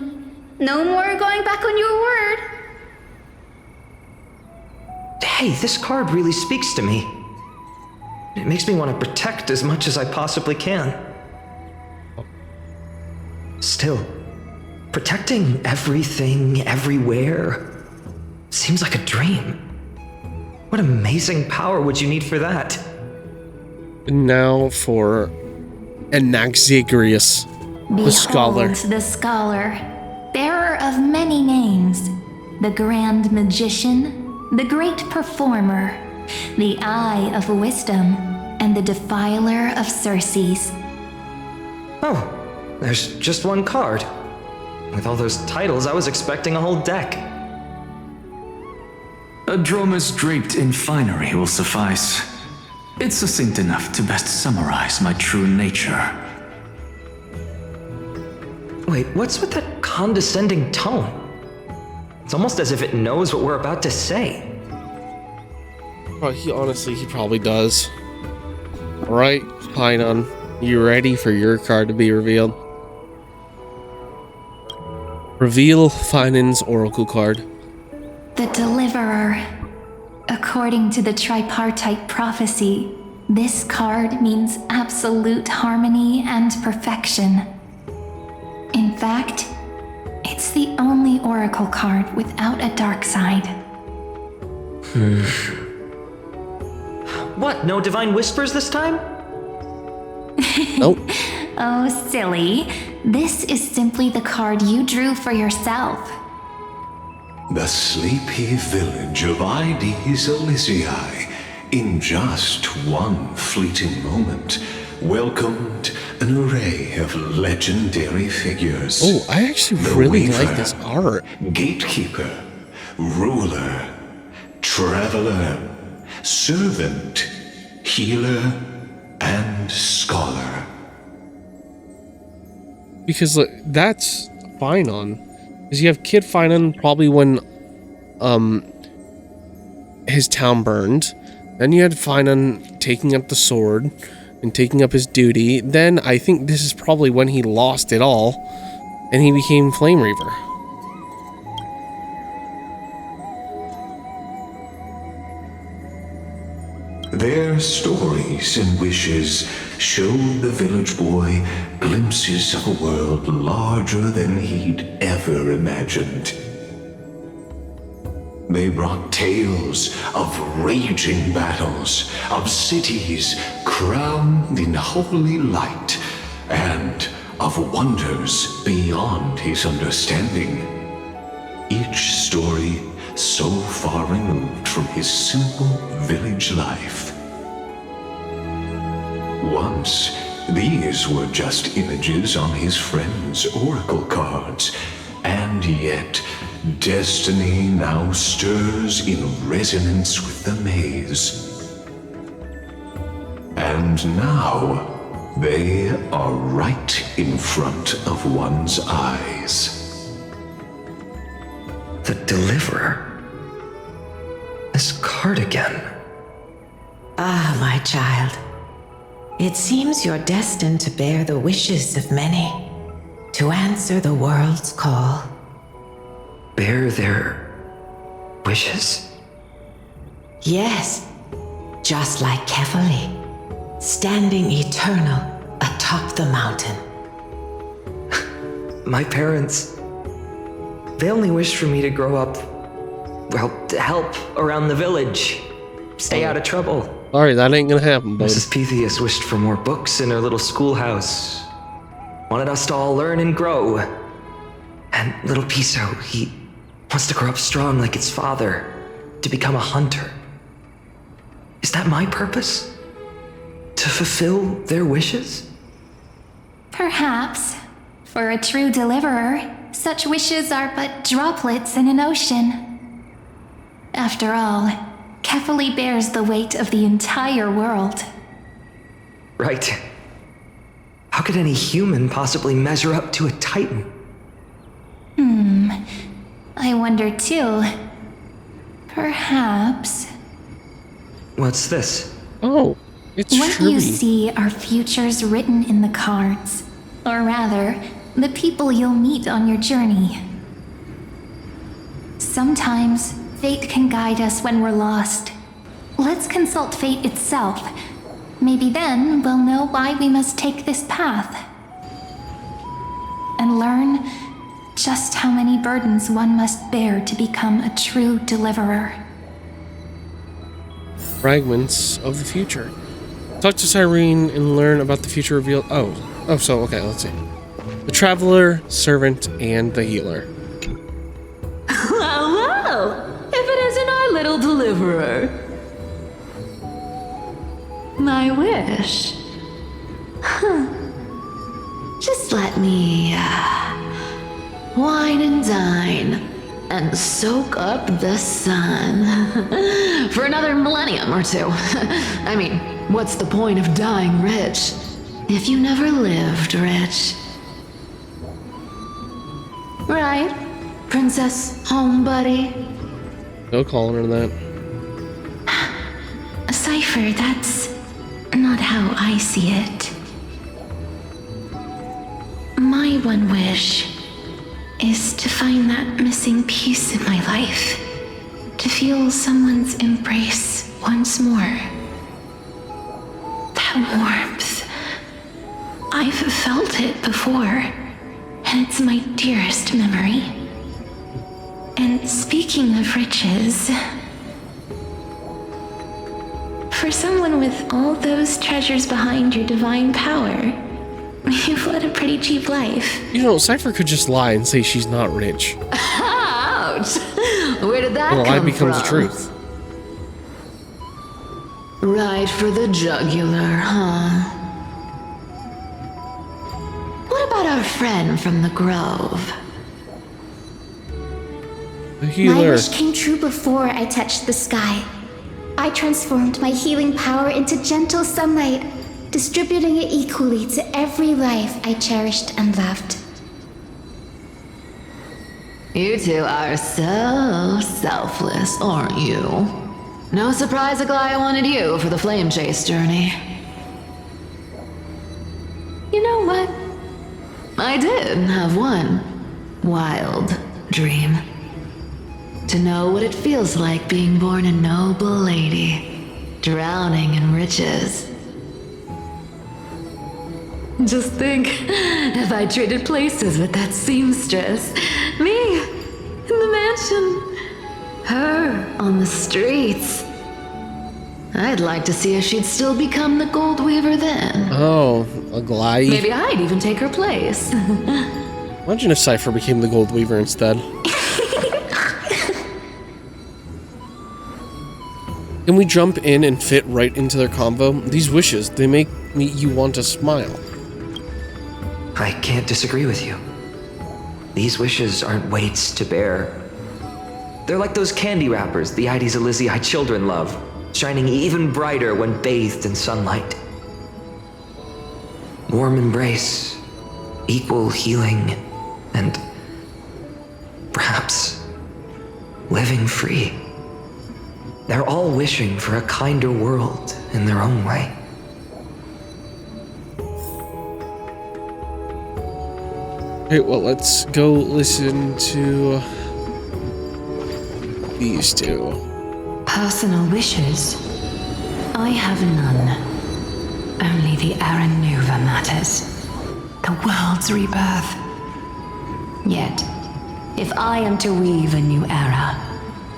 R: No more going back on your word.
Q: Hey, this card really speaks to me. It makes me want to protect as much as I possibly can. Still, protecting everything, everywhere, seems like a dream. What amazing power would you need for that?
A: Now for Anaxagrius, the scholar.
B: Behold the scholar, bearer of many names, the grand magician, the great performer, the eye of wisdom, and the defiler of Circes.
Q: Oh, there's just one card. With all those titles, I was expecting a whole deck.
K: A Dromus draped in finery will suffice. It's succinct enough to best summarize my true nature.
Q: Wait, what's with that condescending tone? It's almost as if it knows what we're about to say.
A: Oh, he probably does. Alright, Pinon, you ready for your card to be revealed? Reveal Finan's Oracle card.
B: The Deliverer. According to the tripartite prophecy, this card means absolute harmony and perfection. In fact, it's the only Oracle card without a dark side.
Q: What, no divine whispers this time?
A: Nope.
B: Oh, silly. This is simply the card you drew for yourself.
I: The sleepy village of Ides Elysiae, in just one fleeting moment, welcomed an array of legendary figures.
A: Oh, I actually really like this art.
I: Gatekeeper, ruler, traveler, servant, healer, and scholar.
A: Because look, that's Finon. Because you have Kid Finon probably when his town burned. Then you had Finon taking up the sword and taking up his duty. Then I think this is probably when he lost it all and he became Flame Reaver.
I: Their stories and wishes showed the village boy glimpses of a world larger than he'd ever imagined. They brought tales of raging battles, of cities crowned in holy light, and of wonders beyond his understanding. Each story so far removed from his simple village life. Once, these were just images on his friend's oracle cards, and yet destiny now stirs in resonance with the maze. And now, they are right in front of one's eyes.
Q: The Deliverer? This card again.
H: Ah, my child. It seems you're destined to bear the wishes of many, to answer the world's call.
Q: Bear their wishes?
H: Yes, just like Kefali, standing eternal atop the mountain.
Q: My parents, they only wished for me to grow up, well, to help around the village, stay out of trouble.
A: Sorry, that ain't gonna happen, bud.
Q: Mrs. Pythias wished for more books in her little schoolhouse. wanted us to all learn and grow. And little Piso, he wants to grow up strong like its father, to become a hunter. Is that my purpose? To fulfill their wishes?
R: Perhaps. For a true deliverer, such wishes are but droplets in an ocean. After all, Kefali bears the weight of the entire world.
Q: Right. How could any human possibly measure up to a Titan?
R: I wonder too. Perhaps.
Q: What's this?
A: Oh, it's
R: What
A: true.
R: you see are futures written in the cards. Or rather, the people you'll meet on your journey. Sometimes, fate can guide us when we're lost. Let's consult fate itself. Maybe then we'll know why we must take this path. And learn just how many burdens one must bear to become a true deliverer.
A: Fragments of the future. Talk to Cyrene and learn about the future revealed. So okay, let's see. The Traveler, Servant, and the Healer.
M: Well, if it isn't our little deliverer. My wish.
H: Just let me wine and dine and soak up the sun for another millennium or two. I mean, what's the point of dying rich if you never lived rich? Right, Princess Homebuddy?
A: No calling her that.
G: Cypher, that's not how I see it. My one wish is to find that missing piece in my life, to feel someone's embrace once more. That warmth. I've felt it before, and it's my dearest memory. And speaking of riches, for someone with all those treasures behind your divine power, you've led a pretty cheap life.
A: You know, Cypher could just lie and say she's not rich.
H: Ouch! Where did that
A: Well,
H: come
A: lie becomes
H: from?
A: the truth.
H: Right for the jugular, huh? What about our friend from the Grove?
A: The
R: My
A: Healer.
R: wish came true before I touched the sky. I transformed my healing power into gentle sunlight, distributing it equally to every life I cherished and loved.
H: You two are so selfless, aren't you? No surprise Aglaia wanted you for the flame chase journey. You know what? I did have one wild dream. To know what it feels like being born a noble lady, drowning in riches. Just think, if I traded places with that seamstress, me in the mansion, her on the streets. I'd like to see if she'd still become the gold weaver then.
A: Oh, Aglaia.
H: Maybe I'd even take her place.
A: Imagine if Cypher became the Gold Weaver instead. Can we jump in and fit right into their convo? These wishes, they make you want to smile.
Q: I can't disagree with you. These wishes aren't weights to bear. They're like those candy wrappers the Ides Elysiae children love, shining even brighter when bathed in sunlight. Warm embrace, equal healing, and perhaps living free. They're all wishing for a kinder world in their own way.
A: Okay, well, let's go listen to these two.
M: Personal wishes? I have none. Only the Era Nuva matters. The world's rebirth. Yet, if I am to weave a new era,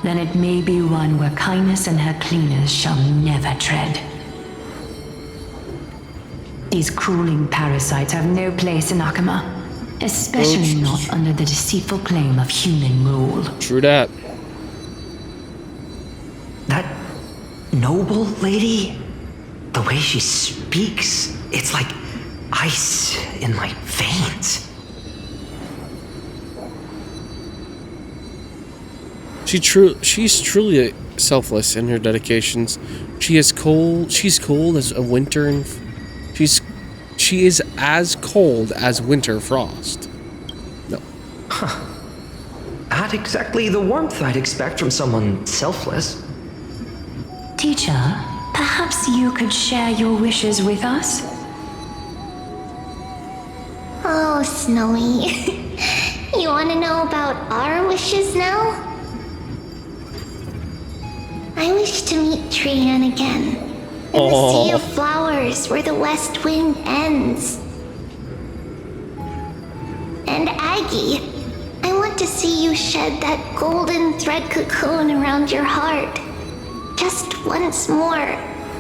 M: then it may be one where kindness and her cleaners shall never tread. These crawling parasites have no place in Akama, especially not under the deceitful claim of human rule.
A: True that.
Q: That noble lady, the way she speaks, it's like ice in my veins.
A: She's truly selfless in her dedications. She's cold as a winter, and she is as cold as winter frost. No.
Q: Huh. Not exactly the warmth I'd expect from someone selfless.
M: Teacher, perhaps you could share your wishes with us?
F: Oh, Snowy. You want to know about our wishes now? I wish to meet Trian again. In the sea of flowers where the west wind ends. And Aggie, I want to see you shed that golden thread cocoon around your heart. Just once more.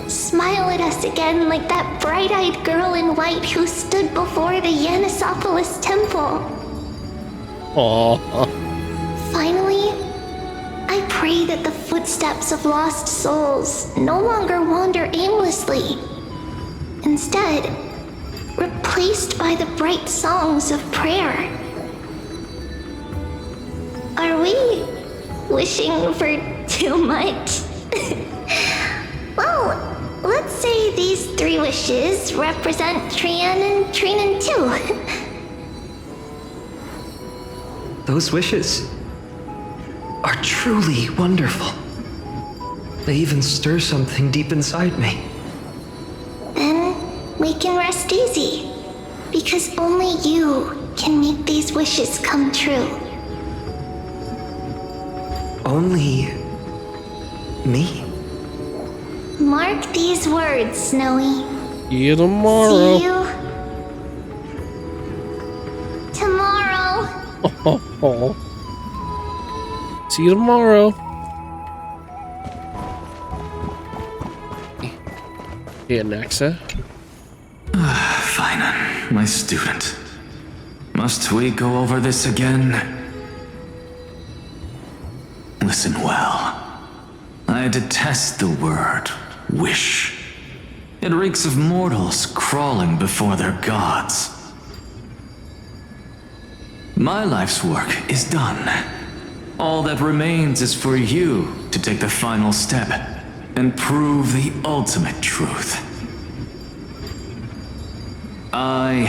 F: Smile at us again like that bright-eyed girl in white who stood before the Yanisopolis temple. Finally, I pray that the footsteps of lost souls no longer wander aimlessly. Instead, replaced by the bright songs of prayer. Are we wishing for too much? Well, let's say these 3 wishes represent Trian and Trinan too.
Q: Those wishes are truly wonderful. They even stir something deep inside me.
F: Then we can rest easy, because only you can make these wishes come true.
Q: Only me?
F: Mark these words, Snowy.
A: See you tomorrow.
F: See you tomorrow.
A: See you tomorrow. Yeah, Naxa.
K: Fine, my student. Must we go over this again? Listen well. I detest the word wish. It reeks of mortals crawling before their gods. My life's work is done. All that remains is for you to take the final step and prove the ultimate truth. I,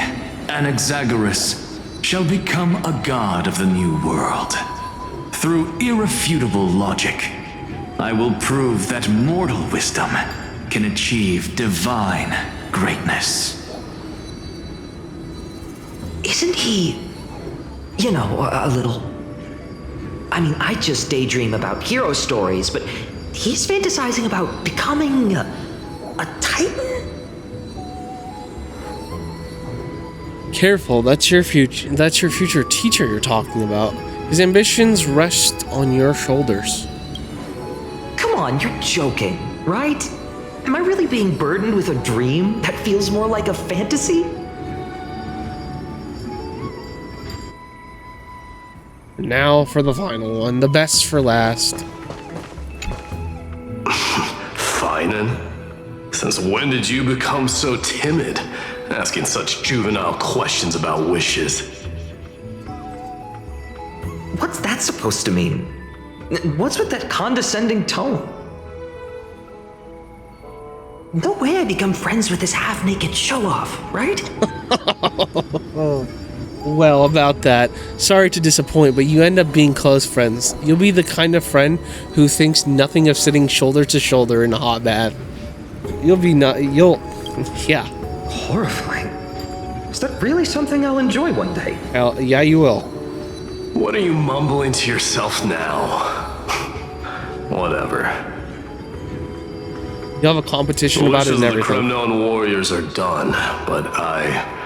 K: Anaxagoras, shall become a god of the new world. Through irrefutable logic, I will prove that mortal wisdom can achieve divine greatness.
Q: Isn't he, a little... I mean, I just daydream about hero stories, but he's fantasizing about becoming a titan?
A: Careful, that's your future teacher you're talking about. His ambitions rest on your shoulders.
Q: Come on, you're joking, right? Am I really being burdened with a dream that feels more like a fantasy?
A: Now for the final one, the best for last.
L: Finan? Since when did you become so timid, asking such juvenile questions about wishes?
Q: What's that supposed to mean? What's with that condescending tone? No way I become friends with this half-naked show-off, right?
A: Well, about that, sorry to disappoint, but you end up being close friends. You'll be the kind of friend who thinks nothing of sitting shoulder to shoulder in a hot bath. Yeah.
Q: Horrifying. Is that really something I'll enjoy one day?
A: Hell, yeah, you will.
L: What are you mumbling to yourself now? Whatever.
A: You'll have a competition about it and everything.
L: The Kremnon warriors are done, but I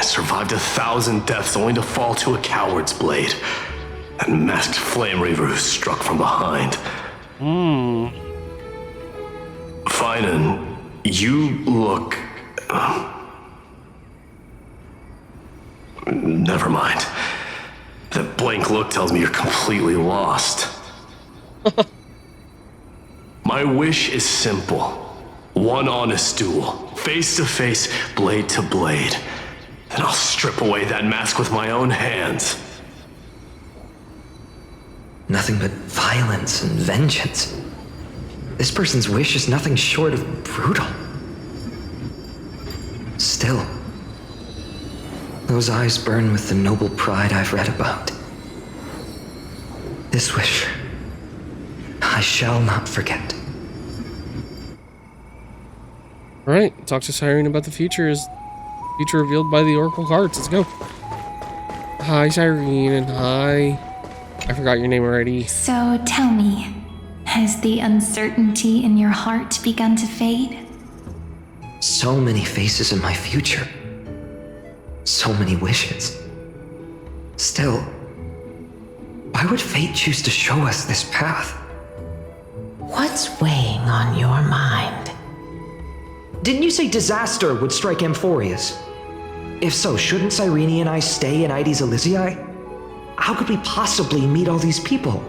L: survived 1,000 deaths only to fall to a coward's blade. That masked flame reaver who struck from behind. Finan, you look... Never mind. That blank look tells me you're completely lost. My wish is simple. One honest duel, face to face, blade to blade. Then I'll strip away that mask with my own hands.
Q: Nothing but violence and vengeance. This person's wish is nothing short of brutal. Still, those eyes burn with the noble pride I've read about. This wish, I shall not forget.
A: Alright, talk to Cyrene about the future revealed by the Oracle cards. Let's go. Hi, Cyrene, and hi. I forgot your name already.
R: So tell me, has the uncertainty in your heart begun to fade?
Q: So many faces in my future. So many wishes. Still, why would fate choose to show us this path?
H: What's weighing on your mind?
Q: Didn't you say disaster would strike Amphorius? If so, shouldn't Cyrene and I stay in Ides Elysiae? How could we possibly meet all these people?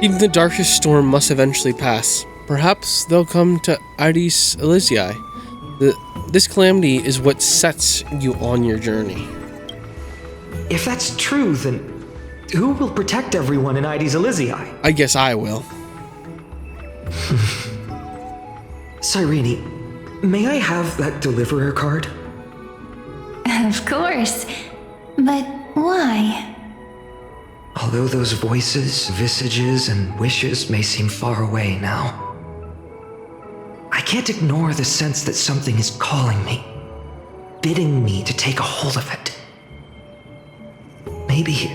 A: Even the darkest storm must eventually pass. Perhaps they'll come to Ides Elysiae. This calamity is what sets you on your journey.
Q: If that's true, then who will protect everyone in Ides Elysiae?
A: I guess I will.
Q: Cyrene, may I have that deliverer card?
R: Of course. But why?
Q: Although those voices, visages, and wishes may seem far away now, I can't ignore the sense that something is calling me, bidding me to take a hold of it. Maybe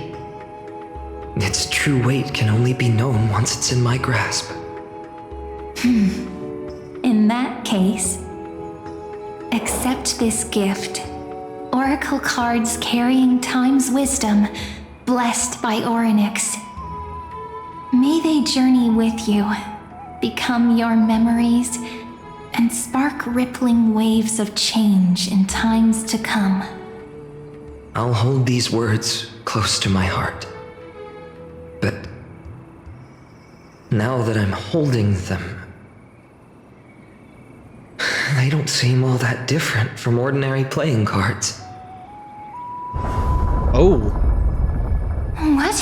Q: its true weight can only be known once it's in my grasp.
R: In that case, accept this gift. Oracle cards carrying time's wisdom, blessed by Orynyx. May they journey with you, become your memories, and spark rippling waves of change in times to come.
Q: I'll hold these words close to my heart. But now that I'm holding them, they don't seem all that different from ordinary playing cards.
A: Oh.
R: What?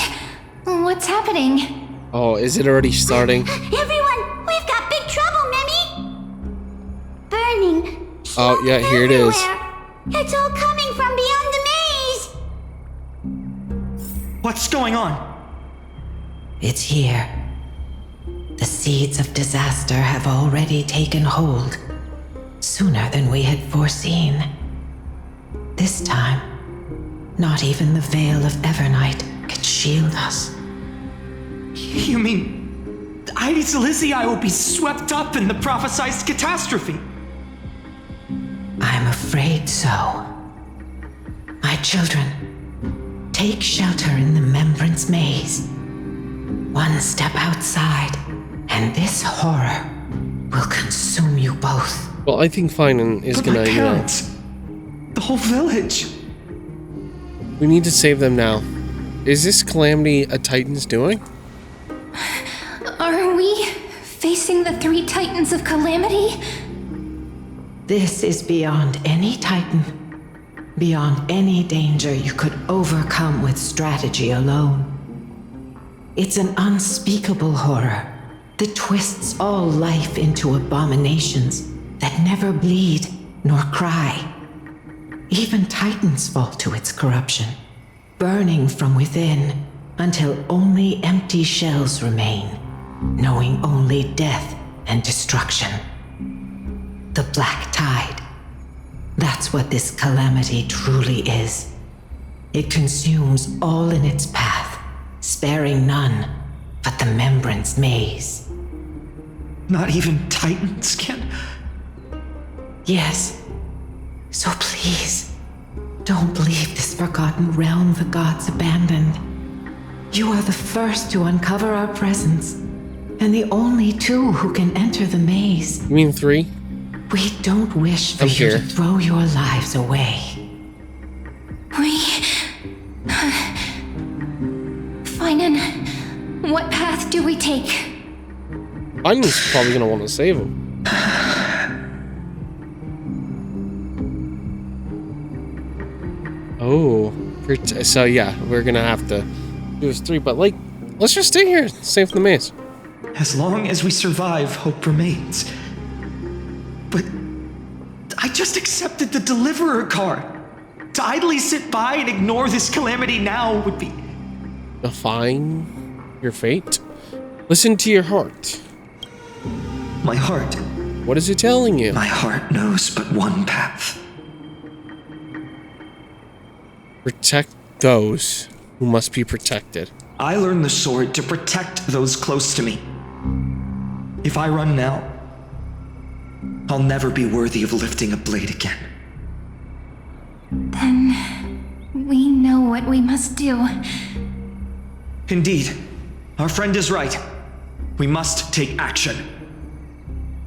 R: What's happening?
A: Oh, is it already starting?
P: Everyone, we've got big trouble, Mimi! Burning.
A: Oh, yeah, here it is.
P: It's all coming from beyond the maze!
Q: What's going on?
H: It's here. The seeds of disaster have already taken hold, sooner than we had foreseen. This time, not even the veil of Evernight could shield us.
Q: You mean Ides Elysiae will be swept up in the prophesized catastrophe?
H: I'm afraid so. My children, take shelter in the Membrance Maze. One step outside, and this horror will consume you both.
A: Well, I think Finan is gonna,
Q: my parents, the whole village.
A: We need to save them now. Is this calamity a Titan's doing?
R: Are we facing the three Titans of Calamity?
H: This is beyond any Titan, beyond any danger you could overcome with strategy alone. It's an unspeakable horror that twists all life into abominations that never bleed nor cry. Even Titans fall to its corruption, burning from within until only empty shells remain, knowing only death and destruction. The Black Tide. That's what this calamity truly is. It consumes all in its path, sparing none but the Membrance Maze.
Q: Not even Titans can...
H: Yes. So please, don't leave this forgotten realm the gods abandoned. You are the first to uncover our presence, and the only two who can enter the maze.
A: You mean 3?
H: We don't wish for you to throw your lives away.
R: Finan, what path do we take?
A: Finan's probably gonna want to save him. Oh, so yeah, we're gonna have to do this 3, but like, let's just stay here, safe from the maze.
Q: As long as we survive, hope remains. But I just accepted the Deliverer card. To idly sit by and ignore this calamity now would be...
A: Defying your fate? Listen to your heart.
Q: My heart.
A: What is it telling you?
Q: My heart knows but one path.
A: Protect those who must be protected.
Q: I learned the sword to protect those close to me. If I run now, I'll never be worthy of lifting a blade again.
R: Then we know what we must do.
Q: Indeed, our friend is right. We must take action.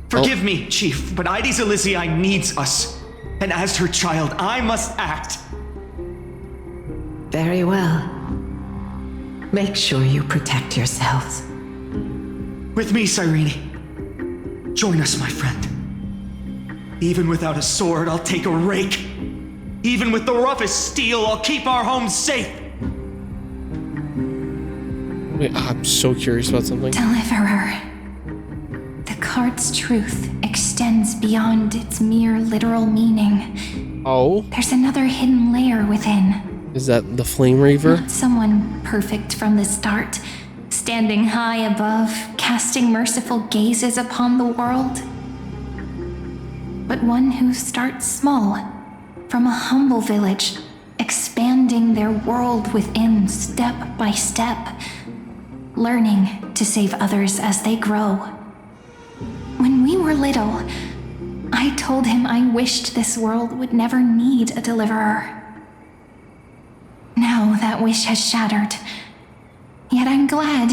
Q: Forgive me, Chief, but Ides Elysiae needs us. And as her child, I must act.
H: Very well. Make sure you protect yourselves.
Q: With me, Cyrene. Join us, my friend. Even without a sword, I'll take a rake. Even with the roughest steel, I'll keep our home safe.
A: Wait, I'm so curious about something.
R: Deliverer. The card's truth extends beyond its mere literal meaning.
A: Oh?
R: There's another hidden layer within.
A: Is that the Flame Reaver?
R: Not someone perfect from the start, standing high above, casting merciful gazes upon the world. But one who starts small, from a humble village, expanding their world within step by step, learning to save others as they grow. When we were little, I told him I wished this world would never need a deliverer. Now that wish has shattered. Yet I'm glad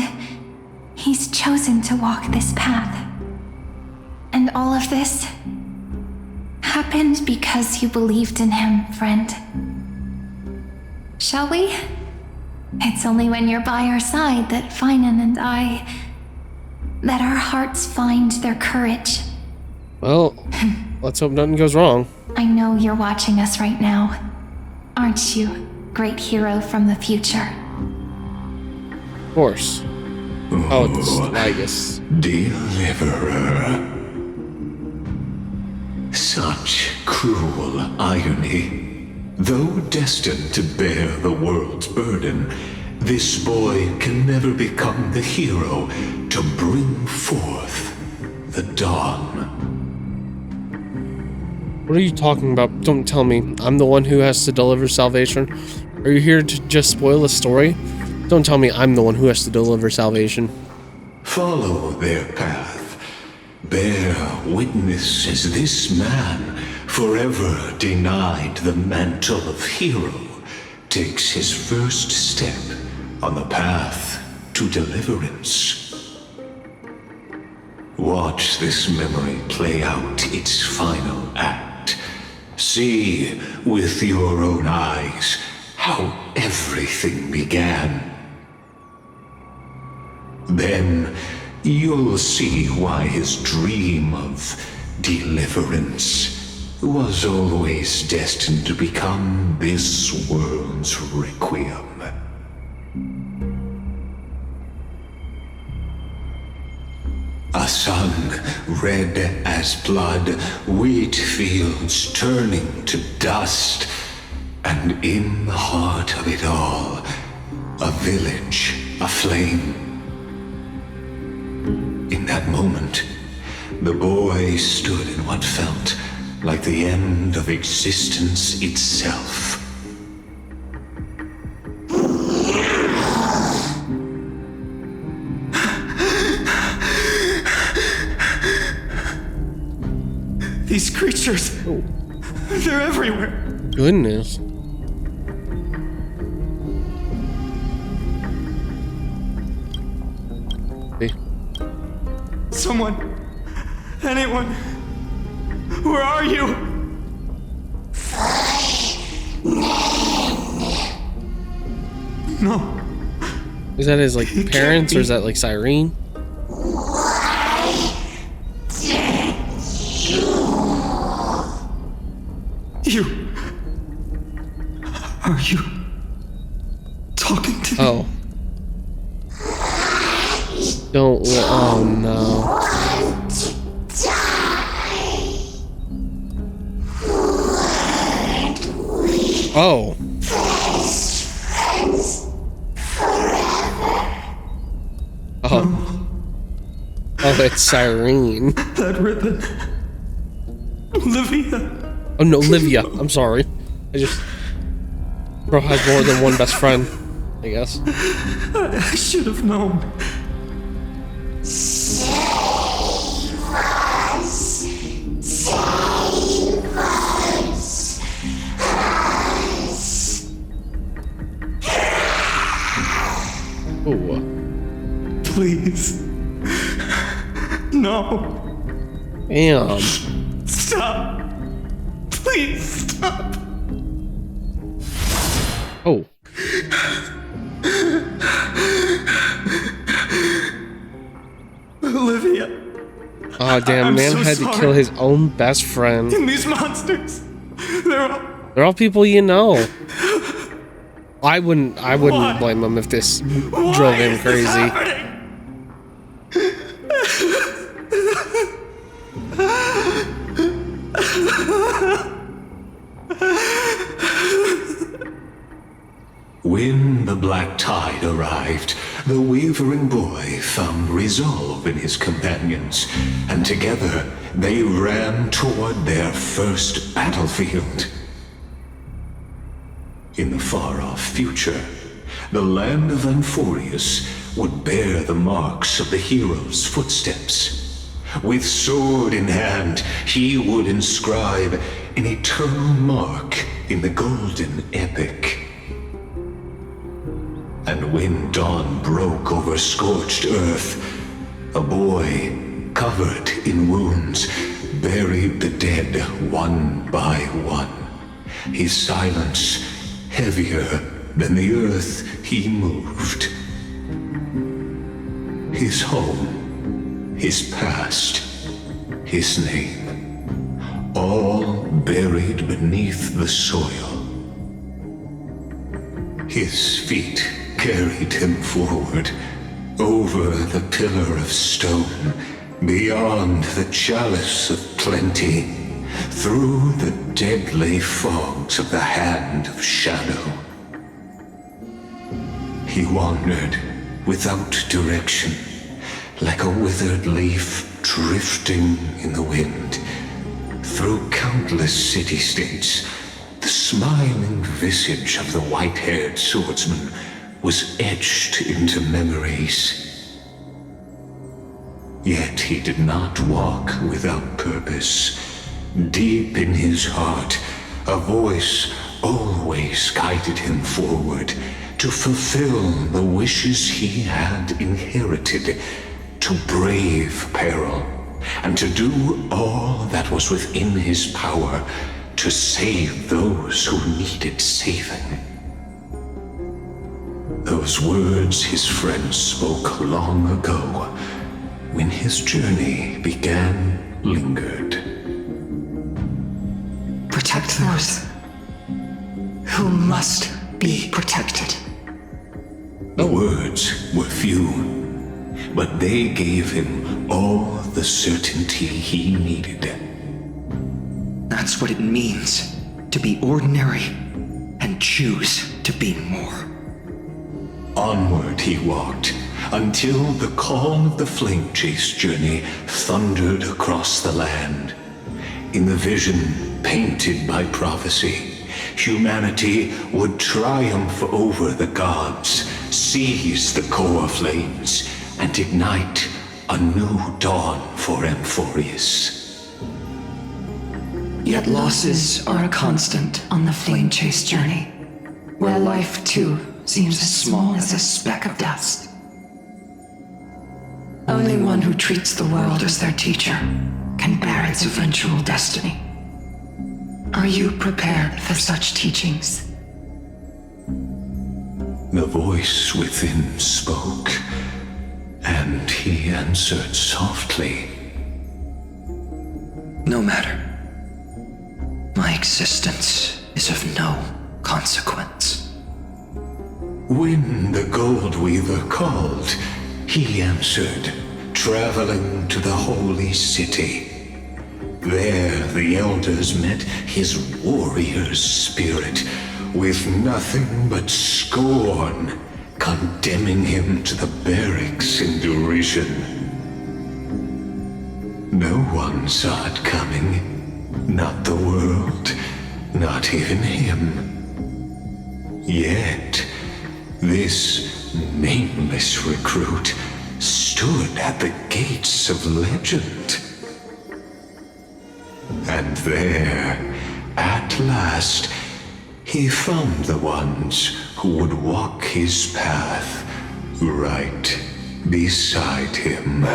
R: he's chosen to walk this path. And all of this happened because you believed in him, friend. Shall we? It's only when you're by our side that Finan and that our hearts find their courage.
A: Well, let's hope nothing goes wrong.
R: I know you're watching us right now. Aren't you, great hero from the future?
A: Of course. Oh, it's Lygus.
I: Deliverer. Such cruel irony. Though destined to bear the world's burden, this boy can never become the hero to bring forth the dawn.
A: What are you talking about? Don't tell me I'm the one who has to deliver salvation. Are you here to just spoil the story? Don't tell me I'm the one who has to deliver salvation.
I: Follow their path. Bear witness as this man, forever denied the mantle of hero, takes his first step on the path to deliverance. Watch this memory play out its final act. See with your own eyes how everything began. Then you'll see why his dream of deliverance was always destined to become this world's requiem. A sun red as blood, wheat fields turning to dust, and in the heart of it all, a village aflame. In that moment, the boy stood in what felt like the end of existence itself.
Q: These creatures, they're everywhere.
A: Goodness.
J: Someone. Anyone. Where are you? No.
A: Is that his like parents or is that like Cyrene?
J: Are you talking to me?
A: Oh. Don't. Oh no. Oh. Oh. Oh, it's Cyrene.
J: That ribbon. Olivia.
A: Oh no, Livia. I'm sorry. Bro has more than one best friend, I guess.
J: I should have known.
P: Save us. Save us.
A: Ooh.
J: Please. No.
A: Damn.
J: Stop. Please stop.
A: Oh.
J: Olivia.
A: Oh damn, man
J: so
A: had to kill his own best friend.
J: And these monsters.
A: They're all people you know. I wouldn't blame him if this drove him crazy.
I: When the black tide arrived, the wavering boy found resolve in his companions, and together they ran toward their first battlefield. In the far-off future, the land of Anforius would bear the marks of the hero's footsteps. With sword in hand, he would inscribe an eternal mark in the golden epic. And when dawn broke over scorched earth, a boy, covered in wounds, buried the dead one by one. His silence heavier than the earth he moved. His home, his past, his name, all buried beneath the soil. His feet carried him forward, over the pillar of stone, beyond the chalice of plenty, through the deadly fogs of the hand of shadow. He wandered without direction, like a withered leaf drifting in the wind, through countless city-states. The smiling visage of the white-haired swordsman was etched into memories. Yet he did not walk without purpose. Deep in his heart, a voice always guided him forward to fulfill the wishes he had inherited, to brave peril, and to do all that was within his power to save those who needed saving. Those words his friend spoke long ago, when his journey began, lingered.
H: Protect those who must be protected.
I: The words were few, but they gave him all the certainty he needed.
Q: That's what it means to be ordinary and choose to be more.
I: Onward he walked, until the call of the flame chase journey thundered across the land. In the vision painted by prophecy, humanity would triumph over the gods, seize the core flames, and ignite a new dawn for Amphorius.
H: Yet losses are a constant on the flame chase journey, where life too seems as small as a speck of dust. Only one who treats the world as their teacher can bear its eventual destiny. Are you prepared for such teachings?
I: The voice within spoke, and he answered softly.
J: No matter. My existence is of no consequence.
I: When the Gold Weaver called, he answered, traveling to the holy city. There the elders met his warrior's spirit, with nothing but scorn, condemning him to the barracks in derision. No one saw it coming, not the world, not even him. Yet, this nameless recruit stood at the gates of legend. And there, at last, he found the ones who would walk his path right beside him.